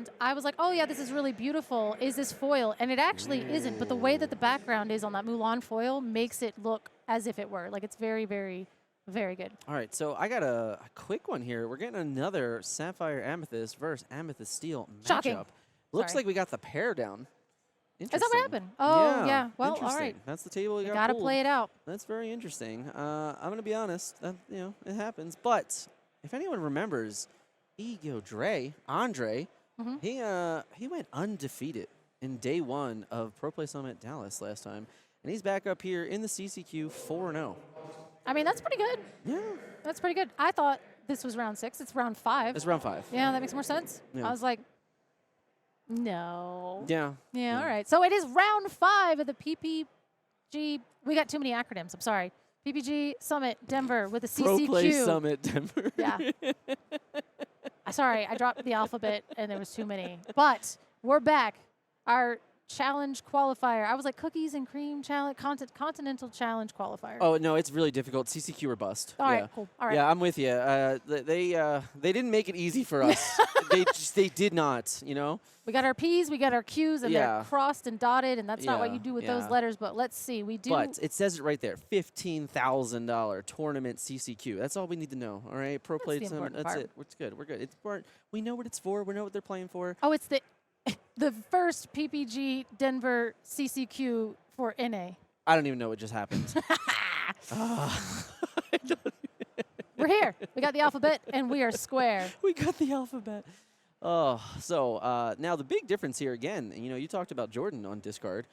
and I was like, oh yeah, this is really beautiful. Is this foil? And it actually isn't, but the way that the background is on that Mulan foil makes it look as if it were. Like, it's very, very, very good. All right, so I got a quick one here. We're getting another Sapphire Amethyst versus Amethyst Steel Shocking. matchup. Looks Sorry. like we got the pair down. Is that what happened? Oh, yeah. Well, all right. That's the table you Got to play it out. That's very interesting. I'm going to be honest. That, it happens. But if anyone remembers, Andre, he went undefeated in day 1 of Pro Play Summit Dallas last time. And he's back up here in the CCQ 4-0. I mean, that's pretty good. Yeah. That's pretty good. I thought this was round 6. It's round 5. It's round 5. Yeah, that makes more sense. Yeah. I was like, no. Yeah. Yeah, all right. So it is round 5 of the PPG. We got too many acronyms. I'm sorry. PPG Summit Denver with the CCQ. Pro Play Summit Denver. Yeah. Sorry, I dropped the alphabet and there was too many. But we're back. Our challenge qualifier. I was like cookies and cream challenge, continental challenge qualifier. Oh no, it's really difficult. CCQ or bust. All right, cool. All right. Yeah, I'm with you. They didn't make it easy for us. they did not. We got our P's, we got our Q's, and Yeah. they're crossed and dotted, and that's not what you do with those yeah. letters. But let's see. We do. But it says it right there. $15,000 tournament CCQ. That's all we need to know. All right, Pro Play the Summit. important That's part. it. It's good. We're good. We know what it's for. We know what they're playing for. Oh, it's the first PPG Denver CCQ for NA. I don't even know what just happened. We're here. We got the alphabet, and we are square. We got the alphabet. Oh, so now the big difference here again, you talked about Jordan on discard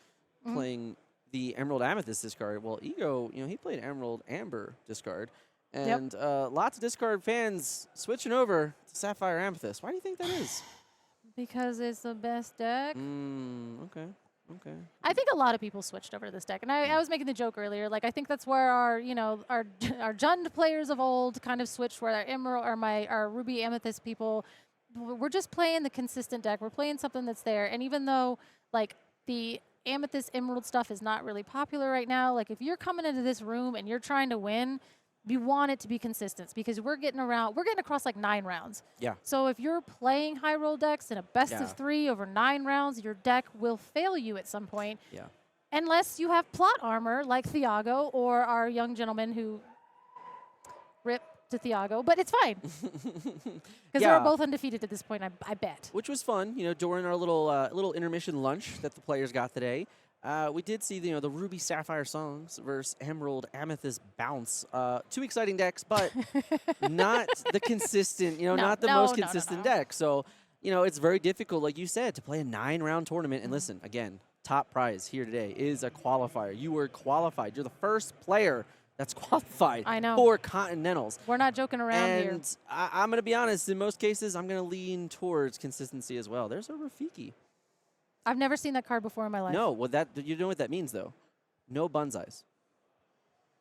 playing the Emerald Amethyst discard. Well, Ego, he played Emerald Amber discard. And lots of discard fans switching over to Sapphire Amethyst. Why do you think that is? Because it's the best deck. Okay. I think a lot of people switched over to this deck, and I was making the joke earlier. Like, I think that's where our Jund players of old kind of switched. Where our Emerald or our Ruby Amethyst people, we're just playing the consistent deck. We're playing something that's there, and even though like the Amethyst Emerald stuff is not really popular right now, like if you're coming into this room and you're trying to win, you want it to be consistent because we're getting across like 9 rounds. Yeah. So if you're playing high roll decks in a best of 3 over 9 rounds, your deck will fail you at some point. Yeah. Unless you have plot armor like Thiago or our young gentleman who rip to Thiago, but it's fine. Because they're both undefeated at this point, I bet. Which was fun, during our little intermission lunch that the players got today. We did see the Ruby Sapphire songs versus Emerald Amethyst bounce. 2 exciting decks, but not the consistent, not the most consistent deck. So, it's very difficult, like you said, to play a 9-round tournament. And listen, again, top prize here today is a qualifier. You were qualified. You're the first player that's qualified for Continentals. We're not joking around here. And I'm going to be honest, in most cases, I'm going to lean towards consistency as well. There's a Rafiki. I've never seen that card before in my life. No, well, you know what that means, though. No Bunzais.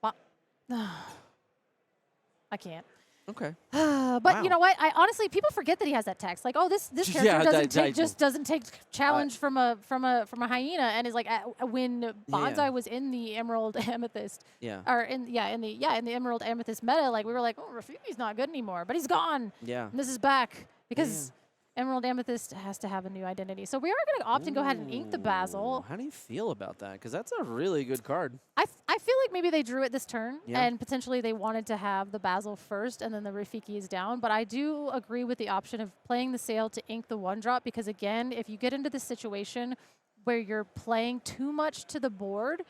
I can't. Okay. But you know what? I honestly, people forget that he has that text. Like, oh, this character doesn't take challenge from a hyena, and is like when Bonsai was in the Emerald Amethyst. Yeah. Or in the Emerald Amethyst meta, like we were like, oh, Rafiki's not good anymore, but he's gone. Yeah. And this is back because Emerald Amethyst has to have a new identity. So we are going to opt and go ahead and ink the Basil. How do you feel about that? Because that's a really good card. I feel like maybe they drew it this turn, and potentially they wanted to have the Basil first, and then the Rafiki is down. But I do agree with the option of playing the Sail to ink the 1-drop, because again, if you get into this situation where you're playing too much to the board,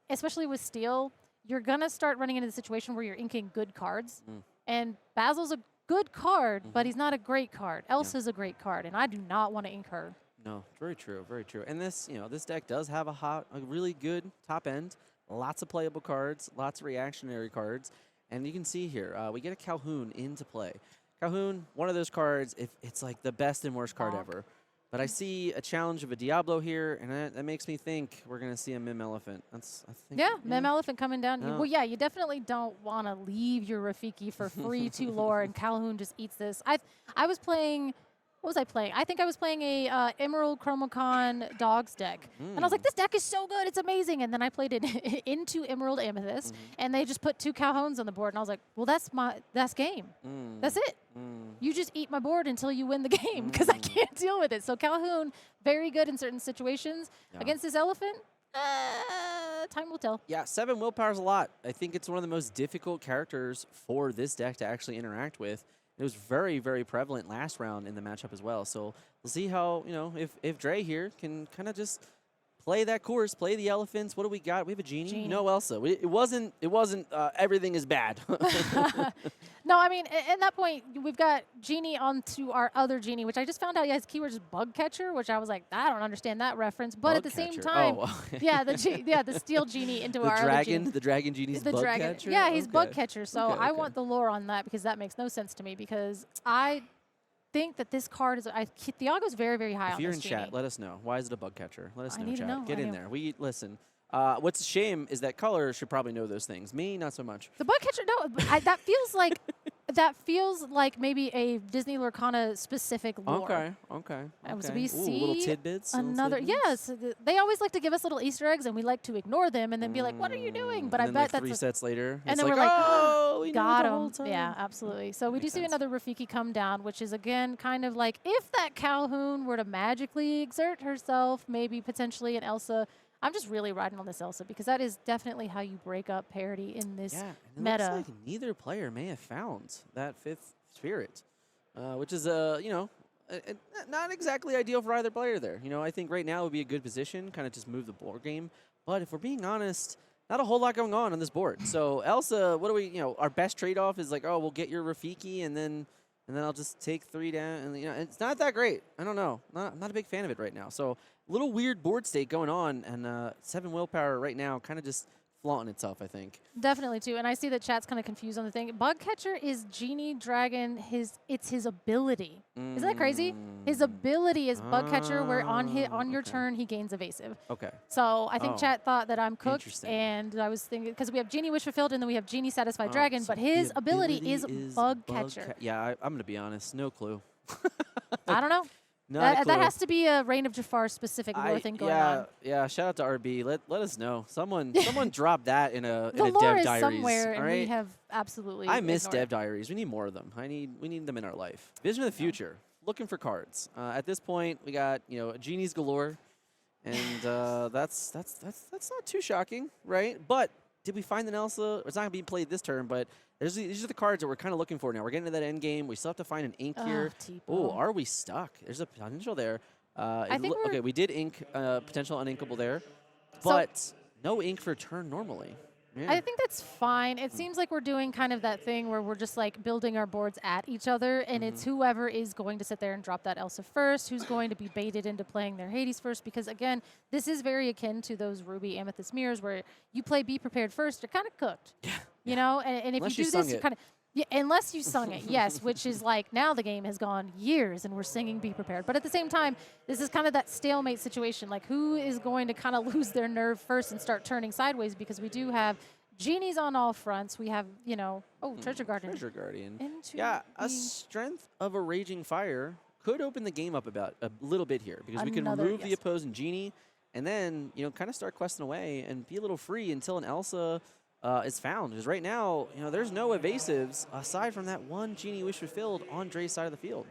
especially with Steel, you're going to start running into the situation where you're inking good cards. And Basil's a good card, but he's not a great card. Elsa's a great card, and I do not want to ink her. No, very true, very true. And this, this deck does have a really good top end. Lots of playable cards, lots of reactionary cards. And you can see here, we get a Calhoun into play. Calhoun, one of those cards, if it's like the best and worst card ever. But I see a challenge of a Diablo here, and that makes me think we're going to see a Mim Elephant. Mim Elephant coming down. Well, yeah, you definitely don't want to leave your Rafiki for free to lore, and Calhoun just eats this. I was playing what was I playing? I think I was playing a Emerald Chromacon Dogs deck. And I was like, this deck is so good. It's amazing. And then I played it into Emerald Amethyst, and they just put 2 Calhouns on the board. And I was like, well, that's game. That's it. You just eat my board until you win the game because I can't deal with it. So Calhoun, very good in certain situations. Against this elephant, time will tell. Yeah, 7 willpower is a lot. I think it's one of the most difficult characters for this deck to actually interact with. It was very, very prevalent last round in the matchup as well. So we'll see how, if Dre here can kind of just play that course, play the elephants. What do we got? We have a Genie. No Elsa. It wasn't everything is bad. No, I mean, at that point, we've got Genie onto our other Genie, which I just found out his keyword is Bug Catcher, which I was like, I don't understand that reference. But Bug at the same catcher. time, Oh. the Steel Genie into our other Genie. The Dragon Genie's Bug Catcher? Yeah, he's Bug Catcher. So I want the lore on that because that makes no sense to me because I think that this card is, Thiago's very, very high on this If you're in Genie. chat, let us know. Why is it a Bug Catcher? Let us know, need to chat. know. Get in there. Listen. What's a shame is that Color should probably know those things. Me, not so much. The Bug Catcher, no, but that feels like maybe a Disney Lorcana specific lore. Okay. As we see little tidbits. Yes, they always like to give us little Easter eggs, and we like to ignore them and then be like, "What are you doing?" But and I then bet like that's 3 sets later. and it's then like, we're like, "Oh, we knew got the whole him." time." Yeah, absolutely. So we do Makes see sense. another Rafiki come down, which is again kind of like if that Calhoun were to magically exert herself, maybe potentially an Elsa. I'm just really riding on this Elsa because that is definitely how you break up parity in this meta. Looks like neither player may have found that 5th spirit, which is not exactly ideal for either player there. I think right now would be a good position, kind of just move the board game. But if we're being honest, not a whole lot going on this board. So Elsa, what do we, our best trade-off is like, oh, we'll get your Rafiki and then I'll just take 3 down. And it's not that great. I don't know. Not a big fan of it right now. So a little weird board state going on, and 7 willpower right now kind of just flaunting itself, I think. Definitely too, and I see that chat's kind of confused on the thing. Bug Catcher is Genie Dragon. It's his ability. Isn't that crazy? His ability is Bug Catcher, where on your turn he gains evasive. Okay. So I think chat thought that I'm cooked, Interesting. and I was thinking because we have Genie Wish Fulfilled and then we have Genie Satisfied Dragon, but his ability is Bug Catcher. Yeah, I'm gonna be honest, no clue. I don't know. That has to be a Reign of Jafar specific lore thing going on. Yeah, shout out to RB. Let us know. Someone drop that in a The in a lore Dev is Diaries. somewhere, and all right? we have absolutely. I miss ignored Dev it. Diaries. We need more of them. We need them in our life. Vision of the future. Looking for cards. At this point, we got genies galore, and that's not too shocking, right? But did we find an Elsa? It's not gonna be played this turn, but these are the cards that we're kind of looking for now. We're getting to that end game. We still have to find an ink here. Oh, are we stuck? There's a potential there. Okay, we did ink potential uninkable there, but no ink for turn normally. Yeah. I think that's fine. It seems like we're doing kind of that thing where we're just like building our boards at each other, and it's whoever is going to sit there and drop that Elsa first, who's going to be baited into playing their Hades first, because again, this is very akin to those Ruby Amethyst mirrors where you play Be Prepared first, you're kind of cooked. Yeah. And if Unless you you do this, sung you it. kind of. Yeah, unless you sung it, yes, which is like now the game has gone years and we're singing Be Prepared. But at the same time, this is kind of that stalemate situation. Like who is going to kind of lose their nerve first and start turning sideways, because we do have genies on all fronts. We have, Treasure Guardian. Treasure Guardian. Into Yeah, a strength of a Raging Fire could open the game up about a little bit here, because we can remove the opposing genie and then, kind of start questing away and be a little free until an Elsa is found. Because right now, there's no evasives aside from that one Genie Wish Fulfilled on Dre's side of the field.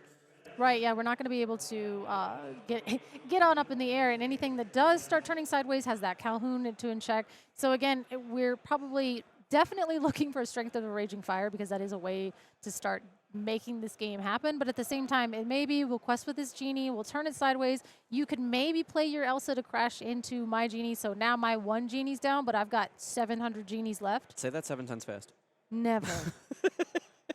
Right, yeah, we're not going to be able to get on up in the air, and anything that does start turning sideways has that Calhoun to in check. So again, we're probably definitely looking for a strength of a Raging Fire, because that is a way to start making this game happen. But at the same time, maybe we'll quest with this Genie, we'll turn it sideways. You could maybe play your Elsa to crash into my Genie, so now my one Genie's down, but I've got 700 Genies left. Say that 7 times fast. Never.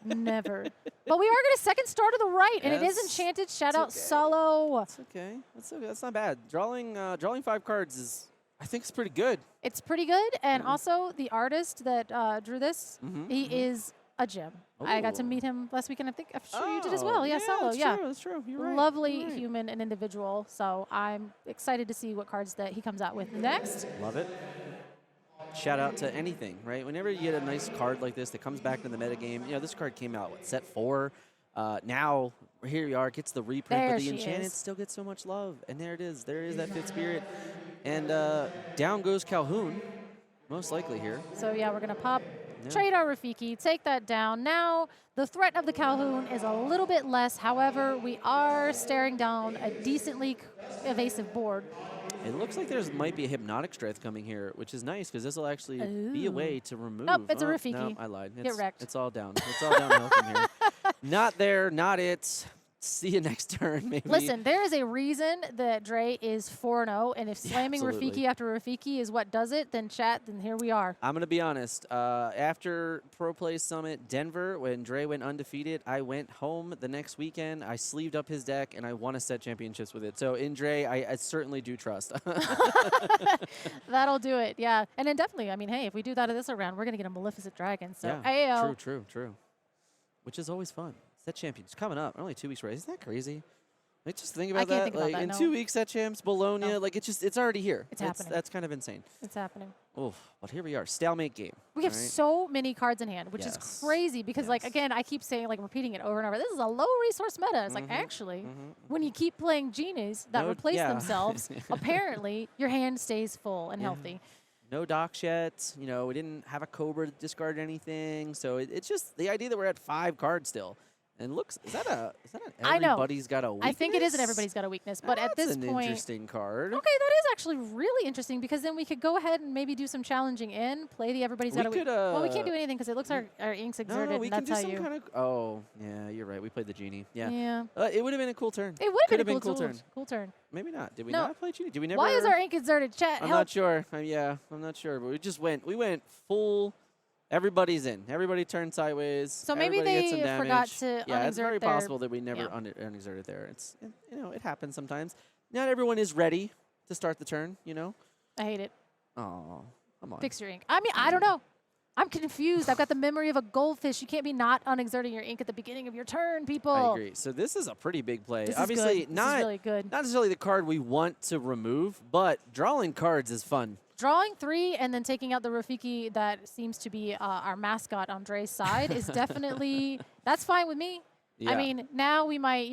Never. But we are going to second star to the right, and it is enchanted. Shout out Solo. That's okay. That's not bad. Drawing 5 cards is, I think, it's pretty good. It's pretty good, and also the artist that drew this, he is a gem. I got to meet him last weekend. I'm sure you did as well. Yeah, Solo. That's true. You're right. Lovely human and individual. So I'm excited to see what cards that he comes out with next. Love it. Shout out to anything, right? Whenever you get a nice card like this that comes back to the metagame, this card came out, set 4. Now, here we are, gets the reprint, There but the she Enchanted is. still gets so much love. And there it is. There is that Fit Spirit. And down goes Calhoun, most likely here. So yeah, we're going to pop, Yeah. trade our Rafiki, take that down. Now the threat of the Calhoun is a little bit less. However, we are staring down a decently evasive board. It looks like there's might be a Hypnotic Strength coming here, which is nice because this will actually be a way to remove. Nope, it's a Oh, Rafiki. no, I lied. Get wrecked. It's all down. It's all downhill from here. Not there, not it. See you next turn, maybe. Listen, there is a reason that Dre is 4-0, and if slamming absolutely. Rafiki after Rafiki is what does it, then chat, then here we are. I'm going to be honest. After Pro Play Summit Denver, when Dre went undefeated, I went home the next weekend. I sleeved up his deck, and I won a set championships with it. So in Dre, I certainly do trust. That'll do it, yeah. And then definitely, I mean, hey, if we do that this around, we're going to get a Maleficent Dragon. So, yeah, ayo. true. Which is always fun. Set champions coming up. Only 2 weeks away. Isn't that crazy? Like, just think about I can't that. think about Like that, in no. 2 weeks, set champs, Bologna. No. Like it's already here. It's happening. That's kind of insane. It's happening. Oof. But here we are, stalemate game. We have right? so many cards in hand, which is Yes. crazy because, like, Yes. again, I keep saying, like, repeating it over and over. This is a low resource meta. It's like, actually, when you keep playing genies that replace yeah. themselves, apparently your hand stays full and healthy. No docks yet. You know, we didn't have a Cobra to discard anything. So it's just the idea that we're at 5 cards still. And looks, is that an I know. everybody's got a weakness? I think it is an everybody's got a weakness, but at That's this an point, interesting card. okay, that is actually really interesting because then we could go ahead and maybe do some challenging in, play the everybody's got a weakness. Well, we can't do anything because it looks our ink's exerted, No, we and can that's do how some you. kind of. Oh, yeah, you're right. We played the genie. Yeah. Yeah. It would have been a cool turn. It would have Could been a cool turn. Cool turn. Maybe not. Did we No. not play genie? Did we never? Why is our ink exerted? Chat, I'm help. not sure. Yeah, I'm not sure. But we went full. Everybody's in. Everybody turned sideways. So maybe Everybody gets they some damage. forgot to Yeah, it's unexert very their- possible that we never unexerted there. It's it happens sometimes. Not everyone is ready to start the turn. I hate it. Oh, come on. Fix your ink. I mean, I don't know. I'm confused. I've got the memory of a goldfish. You can't be not unexerting your ink at the beginning of your turn, people. I agree. So this is a pretty big play. This Obviously, is good. not This is really good. not necessarily the card we want to remove, but drawing cards is fun. Drawing 3 and then taking out the Rafiki that seems to be our mascot on Dre's side is definitely, that's fine with me. Yeah. I mean, now we might,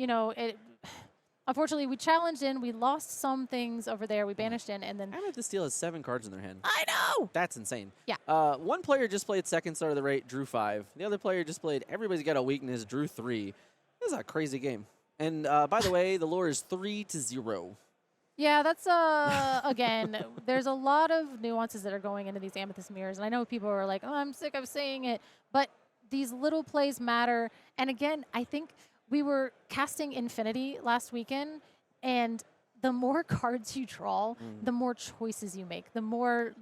unfortunately, we challenged in, we lost some things over there, we banished in, and then. Amethyst Steel has 7 cards in their hand. I know! That's insane. Yeah. One player just played second start of the rate, drew 5. The other player just played everybody's got a weakness, drew 3. This is a crazy game. And by the way, the lore is 3-0. Yeah, that's, again, there's a lot of nuances that are going into these Amethyst mirrors. And I know people are like, oh, I'm sick of saying it. But these little plays matter. And again, I think we were casting Infinity last weekend. And the more cards you draw, the more choices you make. The more,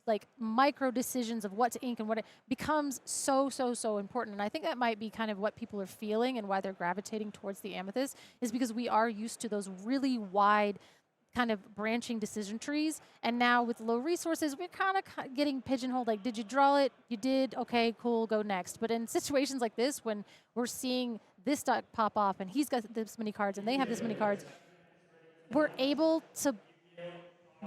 like, micro decisions of what to ink and what it becomes so important. And I think that might be kind of what people are feeling and why they're gravitating towards the Amethyst is because we are used to those really wide kind of branching decision trees, and now with low resources, we're kind of getting pigeonholed. Like, did you draw it? You did. Okay, cool. Go next. But in situations like this, when we're seeing this deck pop off, and he's got this many cards, and they have this many cards, we're able to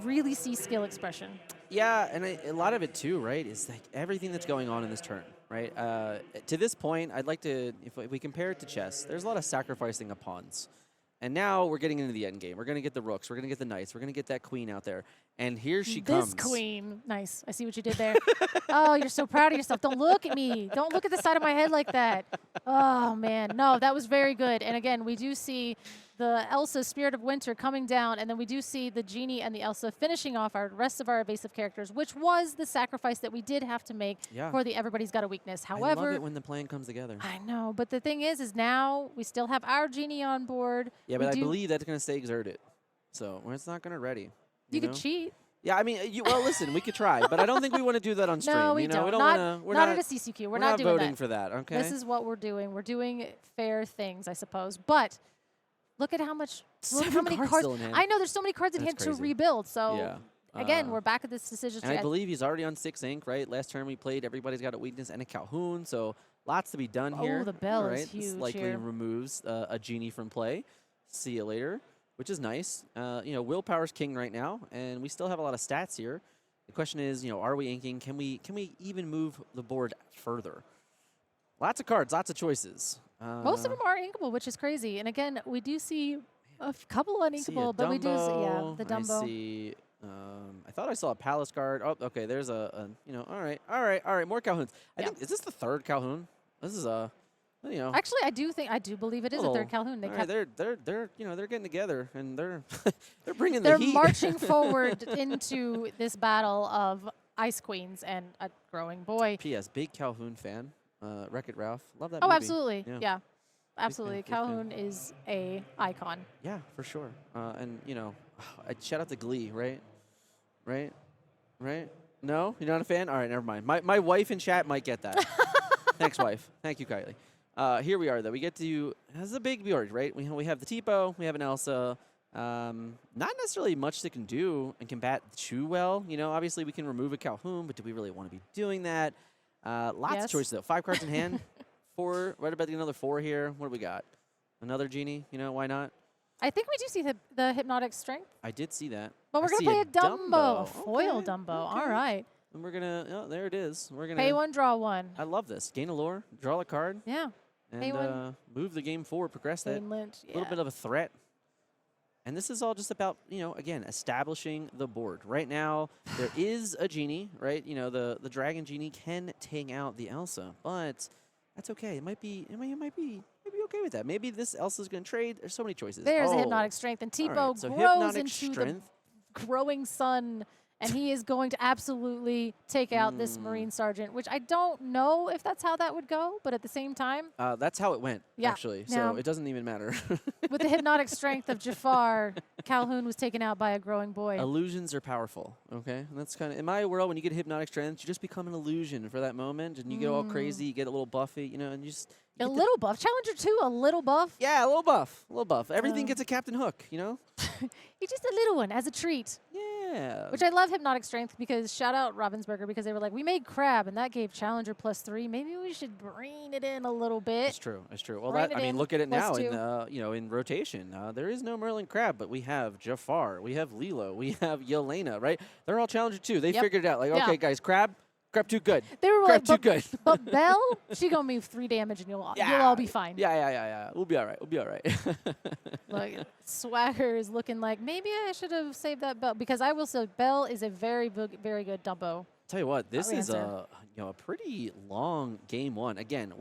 really see skill expression. Yeah, and a lot of it too, right, is like everything that's going on in this turn, right? To this point, I'd like to, if we compare it to chess, there's a lot of sacrificing of pawns. And now we're getting into the end game. We're going to get the rooks. We're going to get the knights. We're going to get that queen out there. And here she comes. This queen. Nice. I see what you did there. Oh, you're so proud of yourself. Don't look at me. Don't look at the side of my head like that. Oh, man. No, that was very good. And again, we do see the Elsa Spirit of Winter coming down, and then we do see the Genie and the Elsa finishing off our rest of our evasive characters, which was the sacrifice that we did have to make for the Everybody's Got a Weakness. However, I love it when the plan comes together. I know, but the thing is now we still have our Genie on board. Yeah, but I believe that's going to stay exerted. So it's not going to ready. You could cheat. Yeah, I mean, well, listen, we could try, but I don't think we want to do that on stream. No, we don't. We don't want to. We're not at a CCQ. We're not doing voting that. for that. Okay. This is what we're doing. We're doing fair things, I suppose. But look at how much. Look how many cards. Still in hand. I know there's so many cards in hand to rebuild. So yeah. again, we're back at this decision. And I believe he's already on 6 ink, right? Last turn we played, everybody's got a weakness and a Calhoun, so lots to be done here. Oh, the bell is right? huge This likely here. removes a Genie from play. See you later, which is nice. Willpower's king right now, and we still have a lot of stats here. The question is, are we inking? Can we even move the board further? Lots of cards, lots of choices. Most of them are inkable, which is crazy. And again, we do see a couple uninkable, but we do see, yeah, the Dumbo. I see. I thought I saw a Palace card. Oh, okay. There's a all right. More Calhouns. I think is this the third Calhoun? This is a, Actually, I do believe it is a third Calhoun. They're getting together and they're they're bringing they're the heat. marching forward into this battle of Ice Queens and a growing boy. P.S. Big Calhoun fan. Wreck-It Ralph. Love that Oh, movie. Absolutely. Yeah. Absolutely. Big fan. Calhoun is a icon. Yeah, for sure. And shout out to Glee, right? Right? No, you're not a fan. All right, never mind. My wife in chat might get that. Thanks, wife. Thank you, Kylie. Here we are, though. We get to this is a big board, right? We have the Tipo, we have an Elsa. Not necessarily much that can do and combat too well. Obviously we can remove a Calhoun, but do we really want to be doing that? Lots of choices, though. 5 cards in hand. 4, right about another 4 here. What do we got? Another Genie? Why not? I think we do see the Hypnotic Strength. I did see that. But we're going to play a Dumbo. A foil Okay, Dumbo. okay. All right. And we're going to, there it is. We're going to Pay 1, draw 1. I love this. Gain a lore, draw a card, Yeah. and move the game forward, progress that. Lynch. A little bit of a threat. And this is all just about, again, establishing the board. Right now, there is a Genie, right? The Dragon Genie can take out the Elsa, but that's okay. It might be okay with that. Maybe this Elsa's going to trade. There's so many choices. There's a Hypnotic Strength, and Tipo right, so grows into the growing sun, and he is going to absolutely take out this Marine Sergeant, which I don't know if that's how that would go, but at the same time. That's how it went, actually. Now, so it doesn't even matter. With the Hypnotic Strength of Jafar, Calhoun was taken out by a growing boy. Illusions are powerful, okay? And that's kind of, in my world, when you get Hypnotic Strength, you just become an illusion for that moment, and you get all crazy, you get a little buffy, and you just... A little buff. Challenger 2, a little buff. Yeah, a little buff. Everything gets a Captain Hook, He's just a little one as a treat. Yeah. Which I love Hypnotic Strength because shout out Ravensburger because they were like, we made Crab and that gave Challenger +3. Maybe we should rein it in a little bit. It's true. Well, look at it now in rotation. There is no Merlin Crab, but we have Jafar, we have Lilo, we have Yelena, right? They're all Challenger 2. They figured it out. Like, okay, guys, Crab too good. They were Crab too good. But Belle, she gonna move 3 damage and you'll all be fine. Yeah. We'll be all right. Look, Swagger is looking like maybe I should have saved that Belle because I will say Belle is a very good Dumbo. Tell you what, this is a pretty long game 1. Again,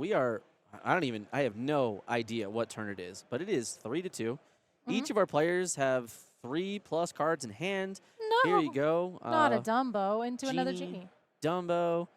I have no idea what turn it is, but it is 3-2. Each of our players have 3+ cards in hand. No, here you go. Not a Dumbo into another Genie. Dumbo.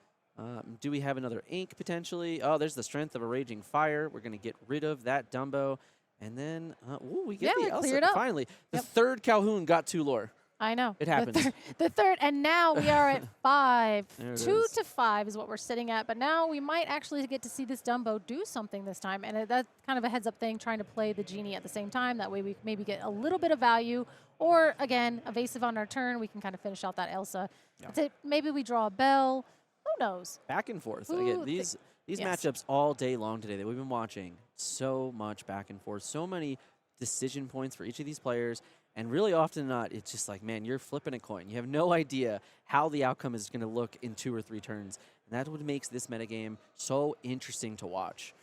Do we have another ink potentially? Oh, there's the Strength of a Raging Fire. We're going to get rid of that Dumbo. And then, we get the Elsa. Finally, the third Calhoun got 2 lore. I know. It happens. The third, and now we are at 5. 2 is. to 5 is what we're sitting at. But now we might actually get to see this Dumbo do something this time. And that's kind of a heads-up thing, trying to play the Genie at the same time. That way we maybe get a little bit of value. Or, again, evasive on our turn. We can kind of finish out that Elsa. Yeah. Maybe we draw a Belle. Who knows? Back and forth. Again, these matchups all day long today that we've been watching. So much back and forth. So many decision points for each of these players. And really often not, it's just like, man, you're flipping a coin. You have no idea how the outcome is going to look in 2 or 3 turns. And that's what makes this metagame so interesting to watch.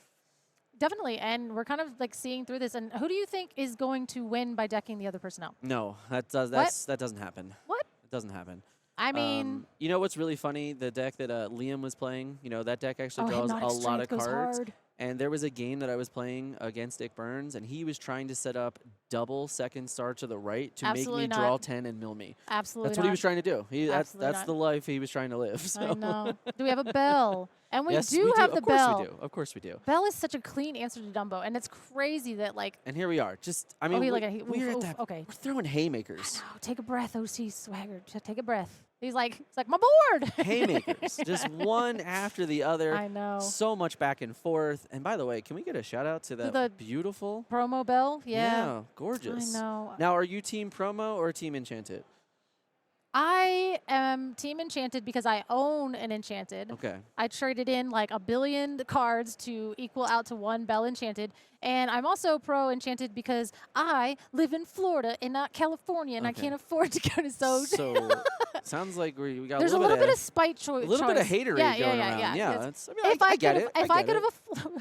Definitely, and we're kind of like seeing through this. And who do you think is going to win by decking the other person out? No, that doesn't happen. What? It doesn't happen. I mean... you know what's really funny? The deck that Liam was playing, that deck actually draws a lot of cards. Hard. And there was a game that I was playing against Dick Burns, and he was trying to set up double second star to the right to make me draw 10 and mill me. Absolutely That's what he was trying to do. That's not. the life he was trying to live. So. I know. Do we have a Belle? And we yes, do have the Belle. Of course we do. Belle is such a clean answer to Dumbo, and it's crazy that like. And here we are. We're throwing haymakers. I know. Take a breath, OC Swagger. Just take a breath. He's like my board. Haymakers, just one after the other. I know. So much back and forth. And by the way, can we get a shout out to the beautiful promo Belle? Yeah, gorgeous. I know. Now, are you team promo or team enchanted? I am team enchanted because I own an enchanted. Okay. I traded in like 1 billion cards to equal out to 1 Belle enchanted. And I'm also pro enchanted because I live in Florida and not California, and I can't afford to go to So Sounds like we got There's a little bit of spite choice. A little bit of haterade going around. Yeah, that's, I mean, I get it. If I could have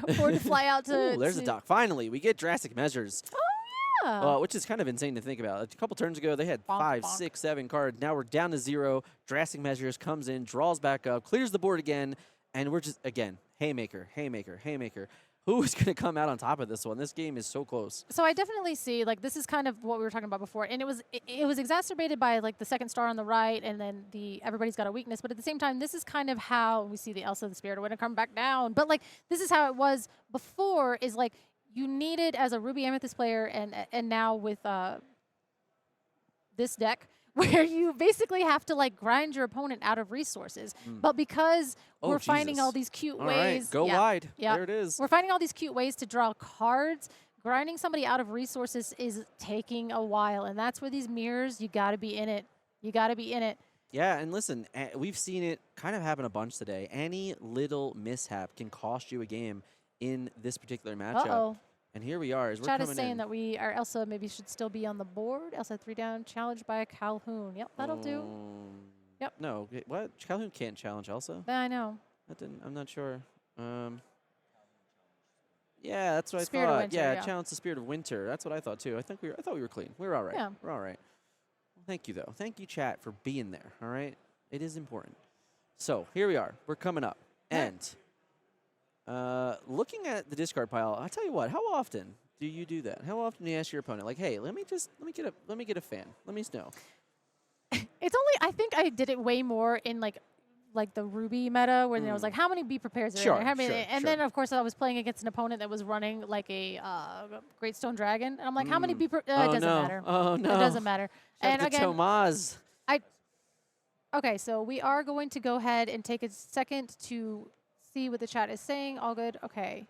afforded to fly out to... Ooh, there's a dock. Finally, we get drastic measures. Oh, yeah. Which is kind of insane to think about. A couple turns ago, they had Bonk, 5, bonk. 6, 7 cards. Now we're down to 0. Drastic measures comes in, draws back up, clears the board again, and we're just, again, haymaker, haymaker, haymaker. Who is going to come out on top of this one? This game is so close. So I definitely see, like, this is kind of what we were talking about before, and it was exacerbated by, like, the second star on the right, and then everybody's got a weakness, but at the same time, this is kind of how we see the Elsa, the Spirit of Winter come back down. But, like, this is how it was before, is, like, you needed, as a Ruby Amethyst player, and now with this deck, where you basically have to, like, grind your opponent out of resources. But because we're finding all these cute ways. Right, go wide. Yeah. There it is. We're finding all these cute ways to draw cards. Grinding somebody out of resources is taking a while. And that's where these mirrors, you got to be in it. You got to be in it. Yeah, and listen, we've seen it kind of happen a bunch today. Any little mishap can cost you a game in this particular matchup. Uh-oh. And here we are as we're Chat coming is saying in. that our Elsa maybe should still be on the board. Elsa 3 down, challenged by a Calhoun. Yep, that'll do. Yep. No, what? Calhoun can't challenge Elsa? Yeah, I know. That didn't. I'm not sure. Yeah, that's what Spirit I of thought. Winter, Yeah, yeah. challenge the Spirit of Winter. That's what I thought too. I thought we were clean. We were all right. Yeah. We're all right. Well, thank you though. Thank you, chat, for being there. All right. It is important. So here we are. We're coming up, and looking at the discard pile. I'll tell you what. How often do you do that? How often do you ask your opponent, like, "Hey, let me get a fan. Let me know." It's only, I think I did it way more in like the Ruby meta, where I was like, how many be prepares are Sure, there? How many? sure, and then, of course, I was playing against an opponent that was running like a Great Stone Dragon. And I'm like, how many be it doesn't matter. Oh, no. It doesn't matter. Shout And out to again, Tomaz. okay, so we are going to go ahead and take a second to see what the chat is saying. All good. Okay.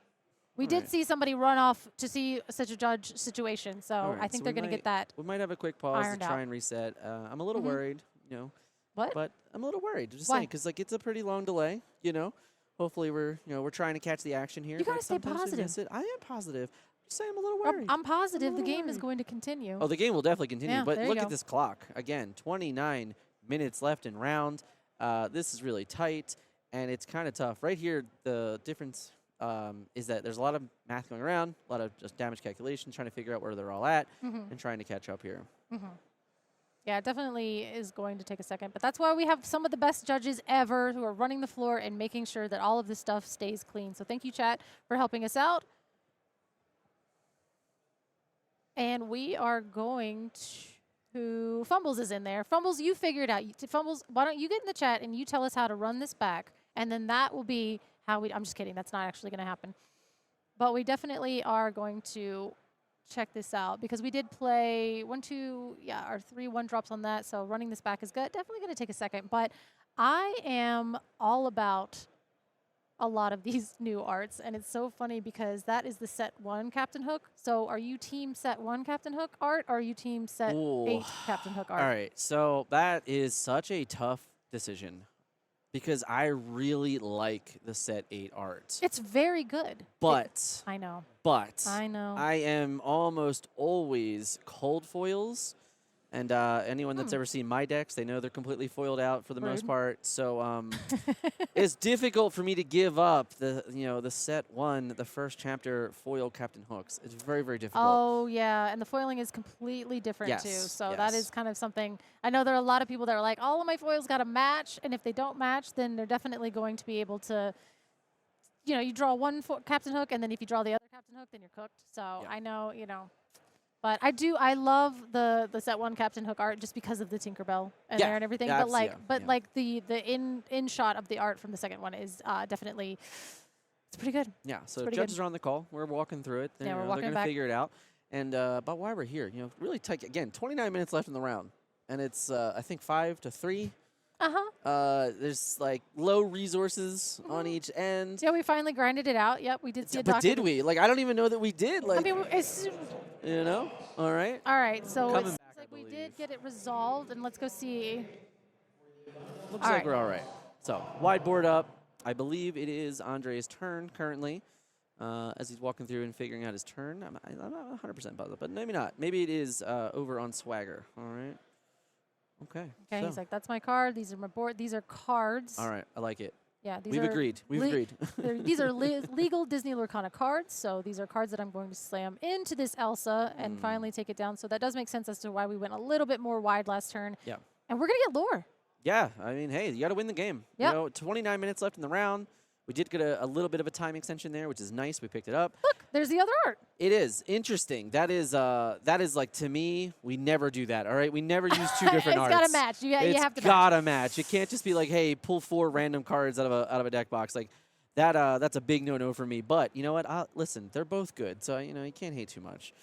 We did see somebody run off to see such a judge situation, so I think they're going to get that. We might have a quick pause to try out. and reset. I'm a little worried, you know. What? But I'm a little worried. Just Why? saying, because like it's a pretty long delay, you know. Hopefully we're trying to catch the action here. You gotta but stay sometimes we positive. miss it. I am positive. Just saying, I'm a little worried. I'm positive the game is worried. going to continue. Oh, the game will definitely continue. Yeah, but there you look go. at this clock again. 29 minutes left in round. This is really tight, and it's kind of tough. Right here, the difference is that there's a lot of math going around, a lot of just damage calculations, trying to figure out where they're all at, and trying to catch up here. Yeah, it definitely is going to take a second. But that's why we have some of the best judges ever who are running the floor and making sure that all of this stuff stays clean. So thank you, chat, for helping us out. And we are going to... Fumbles is in there. Fumbles, you figure it out. Fumbles, why don't you get in the chat and you tell us how to run this back. And then that will be how we... I'm just kidding. That's not actually going to happen. But we definitely are going to... check this out, because we did play our 3 1-drops on that, so running this back is good. Definitely going to take a second, but I am all about a lot of these new arts, and it's so funny because that is the set 1 Captain Hook. So are you team set 1 Captain Hook art, or are you team set 8 Captain Hook art? All right, so that is such a tough decision, because I really like the set 8 art. It's very good. But I know. I am almost always cold foils. And anyone that's ever seen my decks, they know they're completely foiled out for the most part. So it's difficult for me to give up the set 1, the first chapter foil Captain Hooks. It's very, very difficult. Oh, yeah, and the foiling is completely different, too. So that is kind of something. I know there are a lot of people that are like, all of my foils got to match, and if they don't match, then they're definitely going to be able to, you draw one Captain Hook, and then if you draw the other Captain Hook, then you're cooked. So I know, But I love the set 1 Captain Hook art just because of the Tinkerbell and there and everything. Yeah, but the in shot of the art from the second one is definitely, it's pretty good. Yeah, so judges are on the call. We're walking through it. We're walking they're going to back. figure it out. And but while we're here, really tight. Again, 29 minutes left in the round, and it's I think 5-3. There's like low resources on each end. Yeah, we finally grinded it out. Yep, we did see a But did we? Like, I don't even know that we did. Like, I mean, it's... All right. All right, so Coming it seems back, like I we believe. did get it resolved, and let's go see. Looks like we're all right. So, wide board up. I believe it is Andre's turn currently as he's walking through and figuring out his turn. I'm not 100% positive, but maybe not. Maybe it is over on Swagger. All right. Okay. Okay, so. he's like, that's my card. These are my board. These are cards. All right, I like it. Yeah, We've agreed. We've agreed. These are legal Disney Lorcana cards, so these are cards that I'm going to slam into this Elsa and finally take it down. So that does make sense as to why we went a little bit more wide last turn. Yeah. And we're going to get lore. Yeah, I mean, hey, you got to win the game. Yep. You know, 29 minutes left in the round. We did get a little bit of a time extension there, which is nice. We picked it up. Look, there's the other art. It is interesting. That is like, to me, we never do that. All right, we never use two different arts. It's got to match. You have to match. It's got to match. It can't just be like, hey, pull 4 random cards out of a deck box. Like that. That's a big no-no for me. But you know what? Listen, they're both good, so you know you can't hate too much.